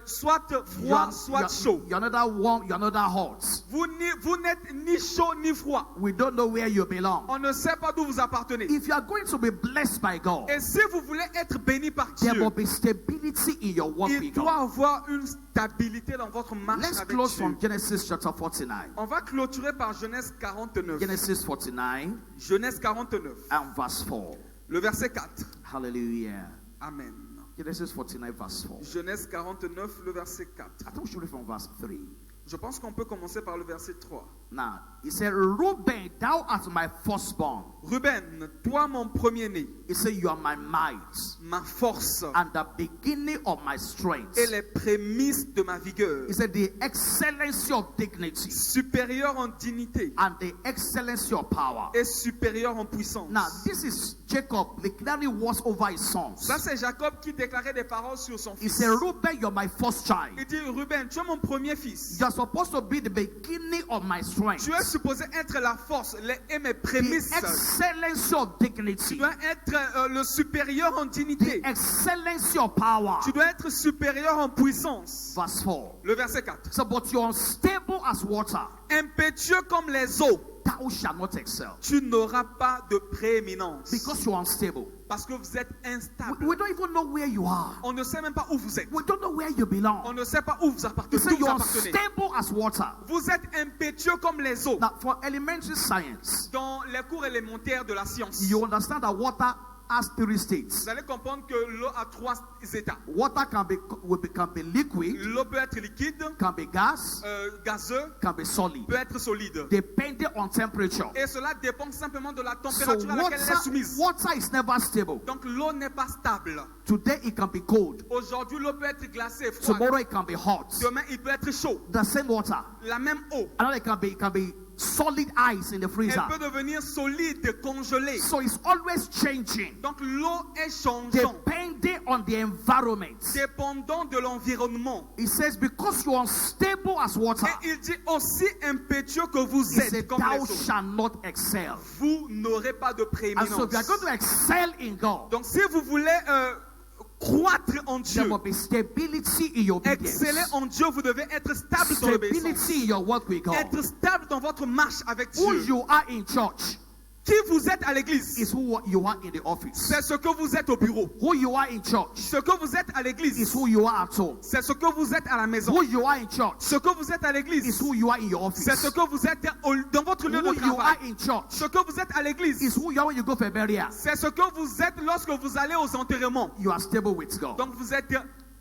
Speaker 2: soit
Speaker 1: You
Speaker 2: froid,
Speaker 1: are,
Speaker 2: soit chaud.
Speaker 1: you're neither warm, you're neither hot.
Speaker 2: Vous n'êtes ni chaud ni froid.
Speaker 1: We don't know where you belong.
Speaker 2: On ne sait pas d'où vous appartenez.
Speaker 1: If you are going to be blessed by God,
Speaker 2: Et si vous voulez être béni par
Speaker 1: there
Speaker 2: Dieu,
Speaker 1: must be stability in your walk
Speaker 2: il
Speaker 1: with
Speaker 2: doit
Speaker 1: God.
Speaker 2: avoir une stabilité dans votre marche
Speaker 1: Let's
Speaker 2: avec
Speaker 1: close
Speaker 2: Dieu.
Speaker 1: from Genesis chapter 49.
Speaker 2: On va clôturer par Genèse 49.
Speaker 1: Genesis 49
Speaker 2: Genèse 49,
Speaker 1: and verse 4.
Speaker 2: le verset 4.
Speaker 1: Hallelujah.
Speaker 2: Amen.
Speaker 1: Genesis 49 verse 4.
Speaker 2: Genèse 49, le verset 4.
Speaker 1: I think we should read from verse 3.
Speaker 2: Je pense qu'on peut commencer par le verset 3.
Speaker 1: Now, he said, Reuben, thou art my firstborn.
Speaker 2: Ruben, toi mon premier-né,
Speaker 1: He said, you are my might
Speaker 2: ma force
Speaker 1: and the beginning of my strength.
Speaker 2: et les prémices de ma vigueur,
Speaker 1: He said, the excellency of dignity
Speaker 2: supérieur en dignité
Speaker 1: and the excellency of power.
Speaker 2: et supérieur en puissance.
Speaker 1: Now, this is Jacob declaring words over his sons.
Speaker 2: Ça, c'est Jacob qui déclarait des paroles sur son
Speaker 1: He
Speaker 2: fils.
Speaker 1: said, Reuben, you're my first child.
Speaker 2: Il dit, Ruben, tu es mon premier fils.
Speaker 1: You're supposed to be the beginning of my strength.
Speaker 2: Tu es supposé être la force et mes
Speaker 1: The
Speaker 2: prémices.
Speaker 1: excellency of
Speaker 2: Tu
Speaker 1: dignity.
Speaker 2: dois être le supérieur en
Speaker 1: The
Speaker 2: dignité.
Speaker 1: excellency of power.
Speaker 2: Tu dois être supérieur en puissance.
Speaker 1: Verse 4.
Speaker 2: Le verset 4.
Speaker 1: So, but you're unstable as water.
Speaker 2: Impétueux comme les eaux,
Speaker 1: Thou shalt not excel.
Speaker 2: tu n'auras pas de prééminence.
Speaker 1: Because you're unstable.
Speaker 2: Parce que vous êtes instable.
Speaker 1: We don't even know where you are.
Speaker 2: On ne sait même pas où vous êtes.
Speaker 1: We don't know where you
Speaker 2: On
Speaker 1: belong.
Speaker 2: ne sait pas où vous
Speaker 1: He
Speaker 2: appartenez.
Speaker 1: said
Speaker 2: D'où vous
Speaker 1: you're
Speaker 2: appartenez.
Speaker 1: unstable as water.
Speaker 2: Vous êtes impétueux comme les eaux.
Speaker 1: Now, for elementary science,
Speaker 2: Dans les cours élémentaires de la science,
Speaker 1: you understand that water has three states.
Speaker 2: vous allez comprendre que l'eau a 3 états.
Speaker 1: Water can be liquid,
Speaker 2: L'eau peut être liquide,
Speaker 1: can be gas,
Speaker 2: gazeux,
Speaker 1: can be solid,
Speaker 2: peut être solide.
Speaker 1: depending on temperature.
Speaker 2: Et cela dépend simplement de la
Speaker 1: So
Speaker 2: température à laquelle elle est soumise.
Speaker 1: water is never stable.
Speaker 2: Donc l'eau n'est pas stable.
Speaker 1: Today it can be cold.
Speaker 2: Aujourd'hui, l'eau peut être glacée et froide.
Speaker 1: Tomorrow it can be hot.
Speaker 2: Demain, il peut être chaud.
Speaker 1: The same water.
Speaker 2: La même eau
Speaker 1: Another it can be solid ice in the freezer.
Speaker 2: Elle peut devenir solide, congelée.
Speaker 1: So it's always changing
Speaker 2: Donc l'eau est changeante,
Speaker 1: depending on the environment.
Speaker 2: dépendant de l'environnement.
Speaker 1: It says, because you are unstable as water,
Speaker 2: Et il dit aussi impétueux que vous
Speaker 1: he
Speaker 2: êtes
Speaker 1: said,
Speaker 2: comme
Speaker 1: thou
Speaker 2: les eaux.
Speaker 1: shalt not excel.
Speaker 2: Vous n'aurez pas de
Speaker 1: And
Speaker 2: prééminence.
Speaker 1: so if you are going to excel in God,
Speaker 2: Donc si vous voulez croître en
Speaker 1: there
Speaker 2: Dieu,
Speaker 1: will be stability in your obedience.
Speaker 2: exceller en Dieu, vous devez être stable dans l'obéissance.
Speaker 1: Stability in your work with God.
Speaker 2: Être stable dans votre marche avec
Speaker 1: Who
Speaker 2: Dieu.
Speaker 1: you are in church
Speaker 2: Qui vous êtes à l'église,
Speaker 1: is who you are in the office.
Speaker 2: c'est ce que vous êtes au bureau.
Speaker 1: Who you are in church
Speaker 2: Ce que vous êtes à
Speaker 1: is
Speaker 2: l'église,
Speaker 1: who you are at home.
Speaker 2: c'est ce que vous êtes à la maison.
Speaker 1: Who you are in church
Speaker 2: Ce que vous êtes à
Speaker 1: is
Speaker 2: l'église,
Speaker 1: who you are in your office.
Speaker 2: c'est ce que vous êtes dans votre lieu
Speaker 1: Who
Speaker 2: de
Speaker 1: you are
Speaker 2: travail.
Speaker 1: in church
Speaker 2: Ce que vous êtes à
Speaker 1: is
Speaker 2: l'église,
Speaker 1: who you are when you go for a burial.
Speaker 2: c'est ce que vous êtes lorsque vous allez aux enterrements.
Speaker 1: You are stable with God.
Speaker 2: Donc vous êtes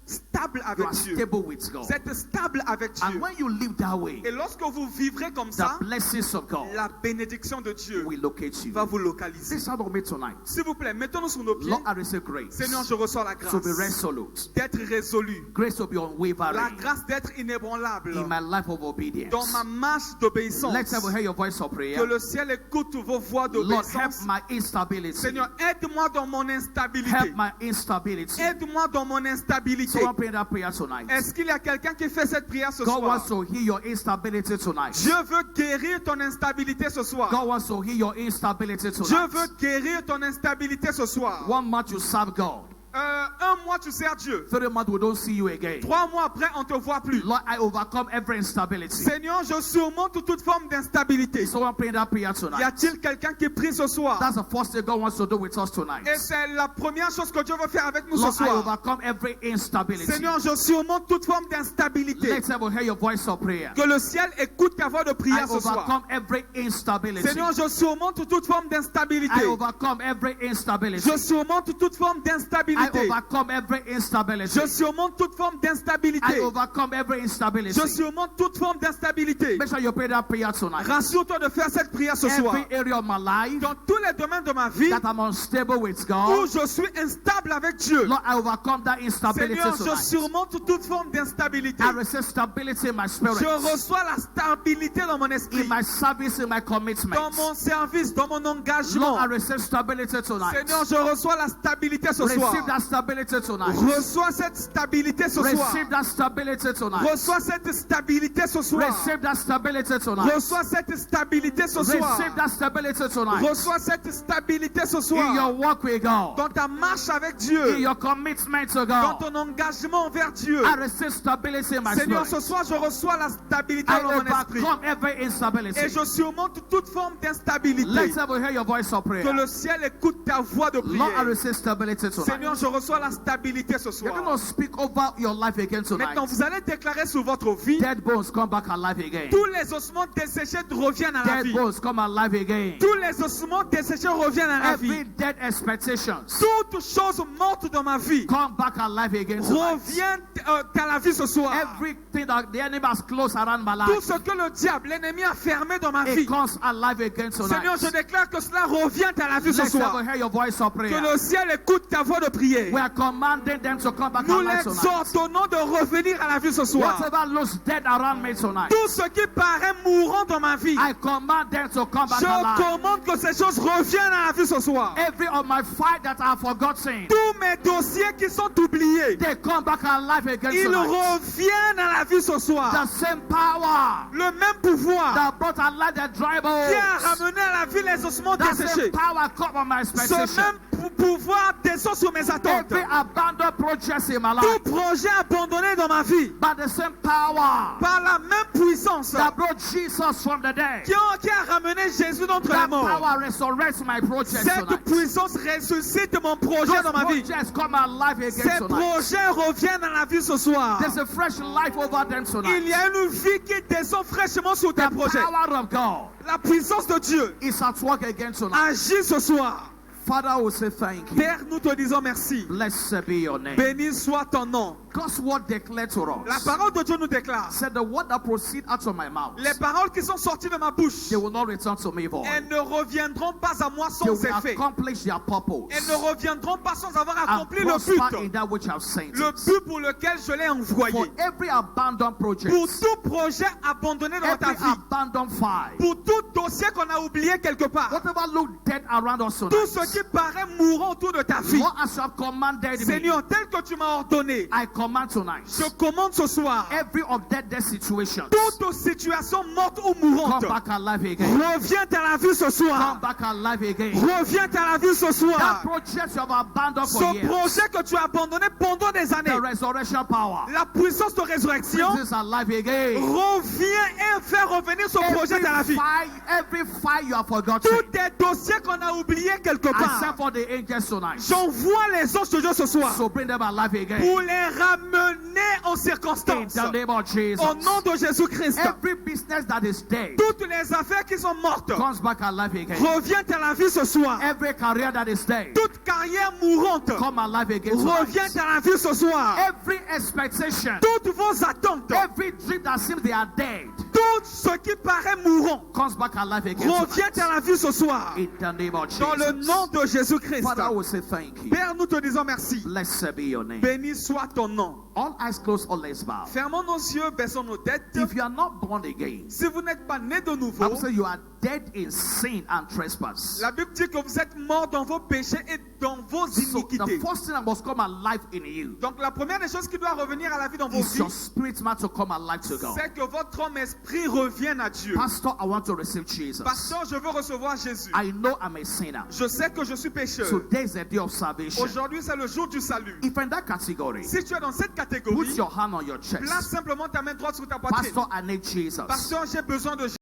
Speaker 2: stable
Speaker 1: You
Speaker 2: avec
Speaker 1: are
Speaker 2: Dieu.
Speaker 1: stable with God.
Speaker 2: Vous êtes stable avec
Speaker 1: And
Speaker 2: Dieu.
Speaker 1: when you live that way,
Speaker 2: Et lorsque vous vivrez comme
Speaker 1: the
Speaker 2: ça,
Speaker 1: blessings of God
Speaker 2: la bénédiction de Dieu
Speaker 1: will locate you.
Speaker 2: va vous localiser.
Speaker 1: This out of me tonight.
Speaker 2: S'il vous plaît, mettons-nous sur nos pieds.
Speaker 1: Lord, I receive grace
Speaker 2: Seigneur, je reçois la grâce
Speaker 1: to be resolute.
Speaker 2: d'être résolu.
Speaker 1: Grace to be
Speaker 2: La
Speaker 1: unwavering
Speaker 2: grâce d'être inébranlable
Speaker 1: in my life of obedience.
Speaker 2: dans ma marche d'obéissance.
Speaker 1: Let's have hear your voice of prayer.
Speaker 2: Que le ciel écoute vos voix
Speaker 1: Lord, help
Speaker 2: d'obéissance.
Speaker 1: my instability.
Speaker 2: Seigneur, aide-moi dans mon instabilité.
Speaker 1: Help my instability.
Speaker 2: Aide-moi dans mon instabilité.
Speaker 1: Someone pray that prayer tonight.
Speaker 2: Est-ce qu'il y a quelqu'un qui fait cette prière ce
Speaker 1: God
Speaker 2: soir?
Speaker 1: wants to heal your instability tonight.
Speaker 2: Dieu veut guérir ton instabilité ce soir.
Speaker 1: God wants to heal your instability
Speaker 2: Dieu
Speaker 1: tonight.
Speaker 2: veut guérir ton instabilité ce soir.
Speaker 1: 1 month you serve God.
Speaker 2: Un mois tu sers Dieu.
Speaker 1: 3 months we don't see you again.
Speaker 2: 3 mois après on te voit plus.
Speaker 1: Lord, I overcome every instability.
Speaker 2: Seigneur, je surmonte toute forme d'instabilité.
Speaker 1: Someone pray that prayer
Speaker 2: Y
Speaker 1: tonight.
Speaker 2: a-t-il quelqu'un qui prie ce soir?
Speaker 1: That's the first thing God wants to do with us tonight.
Speaker 2: Et c'est la première chose que Dieu veut faire avec nous ce
Speaker 1: Lord, I
Speaker 2: soir.
Speaker 1: overcome every instability.
Speaker 2: Seigneur, je surmonte toute forme d'instabilité.
Speaker 1: Let's have hear your voice of prayer.
Speaker 2: Que le ciel écoute ta voix de
Speaker 1: I
Speaker 2: prière ce soir.
Speaker 1: overcome every instability.
Speaker 2: Seigneur, je surmonte toute forme
Speaker 1: I
Speaker 2: d'instabilité.
Speaker 1: overcome every instability.
Speaker 2: Je surmonte toute forme
Speaker 1: I
Speaker 2: d'instabilité.
Speaker 1: overcome every instability.
Speaker 2: Je surmonte toute forme
Speaker 1: I
Speaker 2: d'instabilité.
Speaker 1: overcome every instability.
Speaker 2: Je surmonte toute forme d'instabilité.
Speaker 1: Make sure you pray that prayer tonight.
Speaker 2: Rassure-toi de faire cette prière ce soir.
Speaker 1: Every area of my life
Speaker 2: Dans tous les domaines de ma vie
Speaker 1: that I'm unstable with
Speaker 2: où
Speaker 1: God,
Speaker 2: je suis instable avec Dieu.
Speaker 1: Lord, I overcome that instability
Speaker 2: Seigneur, je
Speaker 1: tonight.
Speaker 2: surmonte toute forme d'instabilité.
Speaker 1: I receive stability in my spirit,
Speaker 2: Je reçois la stabilité dans mon
Speaker 1: in
Speaker 2: esprit,
Speaker 1: my service, in my
Speaker 2: dans
Speaker 1: commitment.
Speaker 2: mon service, dans mon
Speaker 1: Lord,
Speaker 2: engagement.
Speaker 1: I receive stability tonight.
Speaker 2: Seigneur, je reçois la stabilité ce soir.
Speaker 1: Receive that stability tonight.
Speaker 2: Reçois cette stabilité ce soir.
Speaker 1: Receive that stability tonight.
Speaker 2: Reçois cette stabilité ce soir.
Speaker 1: Receive that stability tonight.
Speaker 2: Reçois cette stabilité ce soir.
Speaker 1: Receive that stability tonight.
Speaker 2: Reçois cette stabilité ce
Speaker 1: In
Speaker 2: soir.
Speaker 1: your walk with God,
Speaker 2: Dans ta marche avec
Speaker 1: in
Speaker 2: Dieu.
Speaker 1: your commitment to
Speaker 2: Dans
Speaker 1: God,
Speaker 2: ton engagement envers Dieu.
Speaker 1: I receive stability in my
Speaker 2: Seigneur,
Speaker 1: spirit.
Speaker 2: ce soir, je reçois la stabilité
Speaker 1: I
Speaker 2: dans mon esprit.
Speaker 1: overcome every instability.
Speaker 2: Et je surmonte toute forme d'instabilité.
Speaker 1: Let's have hear your voice of prayer.
Speaker 2: Que le ciel écoute ta voix de
Speaker 1: Lord, I
Speaker 2: prière.
Speaker 1: receive stability tonight.
Speaker 2: Seigneur, je reçois la stabilité ce
Speaker 1: You're
Speaker 2: soir.
Speaker 1: going to speak over your life again tonight.
Speaker 2: Maintenant, vous allez déclarer sur votre vie,
Speaker 1: Dead bones come back alive again.
Speaker 2: tous les ossements desséchés reviennent à la
Speaker 1: Dead
Speaker 2: vie.
Speaker 1: bones come alive again.
Speaker 2: Tous les ossements desséchés reviennent à la
Speaker 1: Every
Speaker 2: vie.
Speaker 1: dead expectations
Speaker 2: Toutes choses mortes dans ma vie
Speaker 1: come back alive again tonight.
Speaker 2: reviennent à la vie ce soir.
Speaker 1: Everything that the enemy has closed around my
Speaker 2: Tout
Speaker 1: life,
Speaker 2: ce que le diable, l'ennemi a fermé dans ma vie.
Speaker 1: it comes alive again
Speaker 2: Seigneur, je
Speaker 1: tonight.
Speaker 2: déclare que cela revient à la vie ce
Speaker 1: Let's
Speaker 2: soir.
Speaker 1: have hear your voice of
Speaker 2: Que
Speaker 1: prayer.
Speaker 2: le ciel écoute ta voix de prière.
Speaker 1: We are commanding them to come back
Speaker 2: Nous
Speaker 1: alive
Speaker 2: les
Speaker 1: tonight.
Speaker 2: ordonnons de revenir à la vie ce soir.
Speaker 1: Whatever looks dead around me tonight,
Speaker 2: Tout ce qui paraît mourant dans ma vie,
Speaker 1: I command them to come back
Speaker 2: je
Speaker 1: alive.
Speaker 2: commande que ces choses reviennent à la vie ce soir.
Speaker 1: Every of my fight that I have forgotten,
Speaker 2: Tous mes dossiers qui sont oubliés,
Speaker 1: they come back alive again
Speaker 2: ils
Speaker 1: tonight.
Speaker 2: reviennent à la vie ce soir.
Speaker 1: The same power
Speaker 2: Le même pouvoir
Speaker 1: that brought alive the dry
Speaker 2: qui a
Speaker 1: bones,
Speaker 2: ramené à la vie les ossements
Speaker 1: that
Speaker 2: desséchés.
Speaker 1: same power come on my
Speaker 2: Ce
Speaker 1: expectation.
Speaker 2: même pouvoir descend sur mes attentes.
Speaker 1: Every abandoned project in my
Speaker 2: Tout
Speaker 1: life,
Speaker 2: projet abandonné dans ma vie,
Speaker 1: but the same power
Speaker 2: par la même puissance
Speaker 1: that brought Jesus from the dead,
Speaker 2: qui a ramené Jésus d'entre les
Speaker 1: that
Speaker 2: morts.
Speaker 1: power resurrects my project
Speaker 2: Cette
Speaker 1: tonight.
Speaker 2: puissance ressuscite mon projet
Speaker 1: Those
Speaker 2: dans ma vie.
Speaker 1: projects come alive again
Speaker 2: Ces
Speaker 1: tonight.
Speaker 2: projets reviennent à la vie ce soir.
Speaker 1: There's a fresh life over them
Speaker 2: Il
Speaker 1: tonight.
Speaker 2: y a une vie qui descend fraîchement sur tes
Speaker 1: The
Speaker 2: projets.
Speaker 1: power of God
Speaker 2: La puissance de Dieu
Speaker 1: is at work again tonight.
Speaker 2: agit ce soir.
Speaker 1: Father, we say thank you.
Speaker 2: Père, nous te disons merci.
Speaker 1: Blessed be your name.
Speaker 2: Béni soit ton nom.
Speaker 1: God's word declared to
Speaker 2: La
Speaker 1: us,
Speaker 2: parole de Dieu nous déclare,
Speaker 1: said the word that proceed out of my mouth,
Speaker 2: les paroles qui sont sorties de ma bouche,
Speaker 1: they will not return to me void.
Speaker 2: elles ne reviendront pas à moi
Speaker 1: They
Speaker 2: sans
Speaker 1: will
Speaker 2: effet.
Speaker 1: accomplish their purpose
Speaker 2: Elles ne reviendront pas sans avoir
Speaker 1: and
Speaker 2: accompli le
Speaker 1: prosper in
Speaker 2: but.
Speaker 1: that which I've sent
Speaker 2: Le
Speaker 1: it.
Speaker 2: but pour lequel je l'ai
Speaker 1: For
Speaker 2: envoyé.
Speaker 1: every abandoned project,
Speaker 2: Pour tout projet abandonné dans ta
Speaker 1: every
Speaker 2: vie.
Speaker 1: abandoned file,
Speaker 2: Pour tout dossier qu'on a oublié quelque part.
Speaker 1: whatever look dead around us
Speaker 2: Tout
Speaker 1: tonight,
Speaker 2: ce qui paraît mourant autour de ta vie.
Speaker 1: Lord, as you have commanded me,
Speaker 2: Seigneur, tel que tu m'as ordonné,
Speaker 1: I command tonight,
Speaker 2: je commande ce soir.
Speaker 1: every of dead situation,
Speaker 2: Toute situation morte ou
Speaker 1: come
Speaker 2: mourante,
Speaker 1: back alive again.
Speaker 2: reviens à la vie ce
Speaker 1: Come
Speaker 2: soir.
Speaker 1: back alive again.
Speaker 2: Reviens à la vie ce
Speaker 1: That
Speaker 2: soir.
Speaker 1: project you have abandoned for
Speaker 2: Ce
Speaker 1: years,
Speaker 2: projet que tu as abandonné pendant des années,
Speaker 1: the resurrection power,
Speaker 2: la puissance de résurrection,
Speaker 1: brings us alive again.
Speaker 2: reviens et fais revenir ce projet à la vie.
Speaker 1: Every fire you have forgotten,
Speaker 2: Tous tes dossiers qu'on a oubliés quelque
Speaker 1: I send
Speaker 2: part,
Speaker 1: for the angels tonight.
Speaker 2: j'envoie les anges de Dieu ce soir
Speaker 1: So bring them alive again.
Speaker 2: pour les ramener en
Speaker 1: In
Speaker 2: circonstances.
Speaker 1: the name of Jesus.
Speaker 2: Au nom de Jésus-Christ,
Speaker 1: Every business that is dead
Speaker 2: toutes les affaires qui sont mortes,
Speaker 1: comes back alive again.
Speaker 2: reviens à la vie ce soir.
Speaker 1: Every career that is dead
Speaker 2: Toute carrière mourante,
Speaker 1: come alive again tonight.
Speaker 2: reviens à la vie ce soir.
Speaker 1: Every expectation,
Speaker 2: Toutes vos attentes,
Speaker 1: every dream that seems they are dead
Speaker 2: tout ce qui paraît mourant,
Speaker 1: comes back alive again
Speaker 2: reviens
Speaker 1: tonight.
Speaker 2: à la vie ce soir.
Speaker 1: In the name of
Speaker 2: Dans le
Speaker 1: Jesus.
Speaker 2: nom de Jésus-Christ.
Speaker 1: Father, I will say thank you.
Speaker 2: Père, nous te disons merci.
Speaker 1: Blessed be your name.
Speaker 2: Béni soit ton nom.
Speaker 1: All eyes closed, all eyes bowed.
Speaker 2: Fermons nos yeux, baissons nos têtes.
Speaker 1: If you are not born again,
Speaker 2: Si vous n'êtes pas né de
Speaker 1: I
Speaker 2: nouveau,
Speaker 1: will say you are dead in sin and trespass.
Speaker 2: la Bible dit que vous êtes morts dans vos péchés et dans vos
Speaker 1: So the
Speaker 2: iniquités.
Speaker 1: first thing that must come alive in you
Speaker 2: Donc la première des choses qui doit revenir à la vie dans vos
Speaker 1: is your
Speaker 2: vies,
Speaker 1: spirit man to come alive to God.
Speaker 2: c'est que votre homme esprit revienne à Dieu.
Speaker 1: Pastor, I want to receive Jesus.
Speaker 2: Pasteur, je veux recevoir Jésus.
Speaker 1: I know I'm a sinner.
Speaker 2: Je sais que je suis pécheur.
Speaker 1: Today is a day of salvation.
Speaker 2: Aujourd'hui, c'est le jour du salut.
Speaker 1: If in that category,
Speaker 2: Si tu es dans cette
Speaker 1: put
Speaker 2: catégorie,
Speaker 1: your hand on your
Speaker 2: place
Speaker 1: chest.
Speaker 2: simplement ta main droite sur ta poitrine.
Speaker 1: Pastor, I need Jesus.
Speaker 2: Pasteur, j'ai besoin de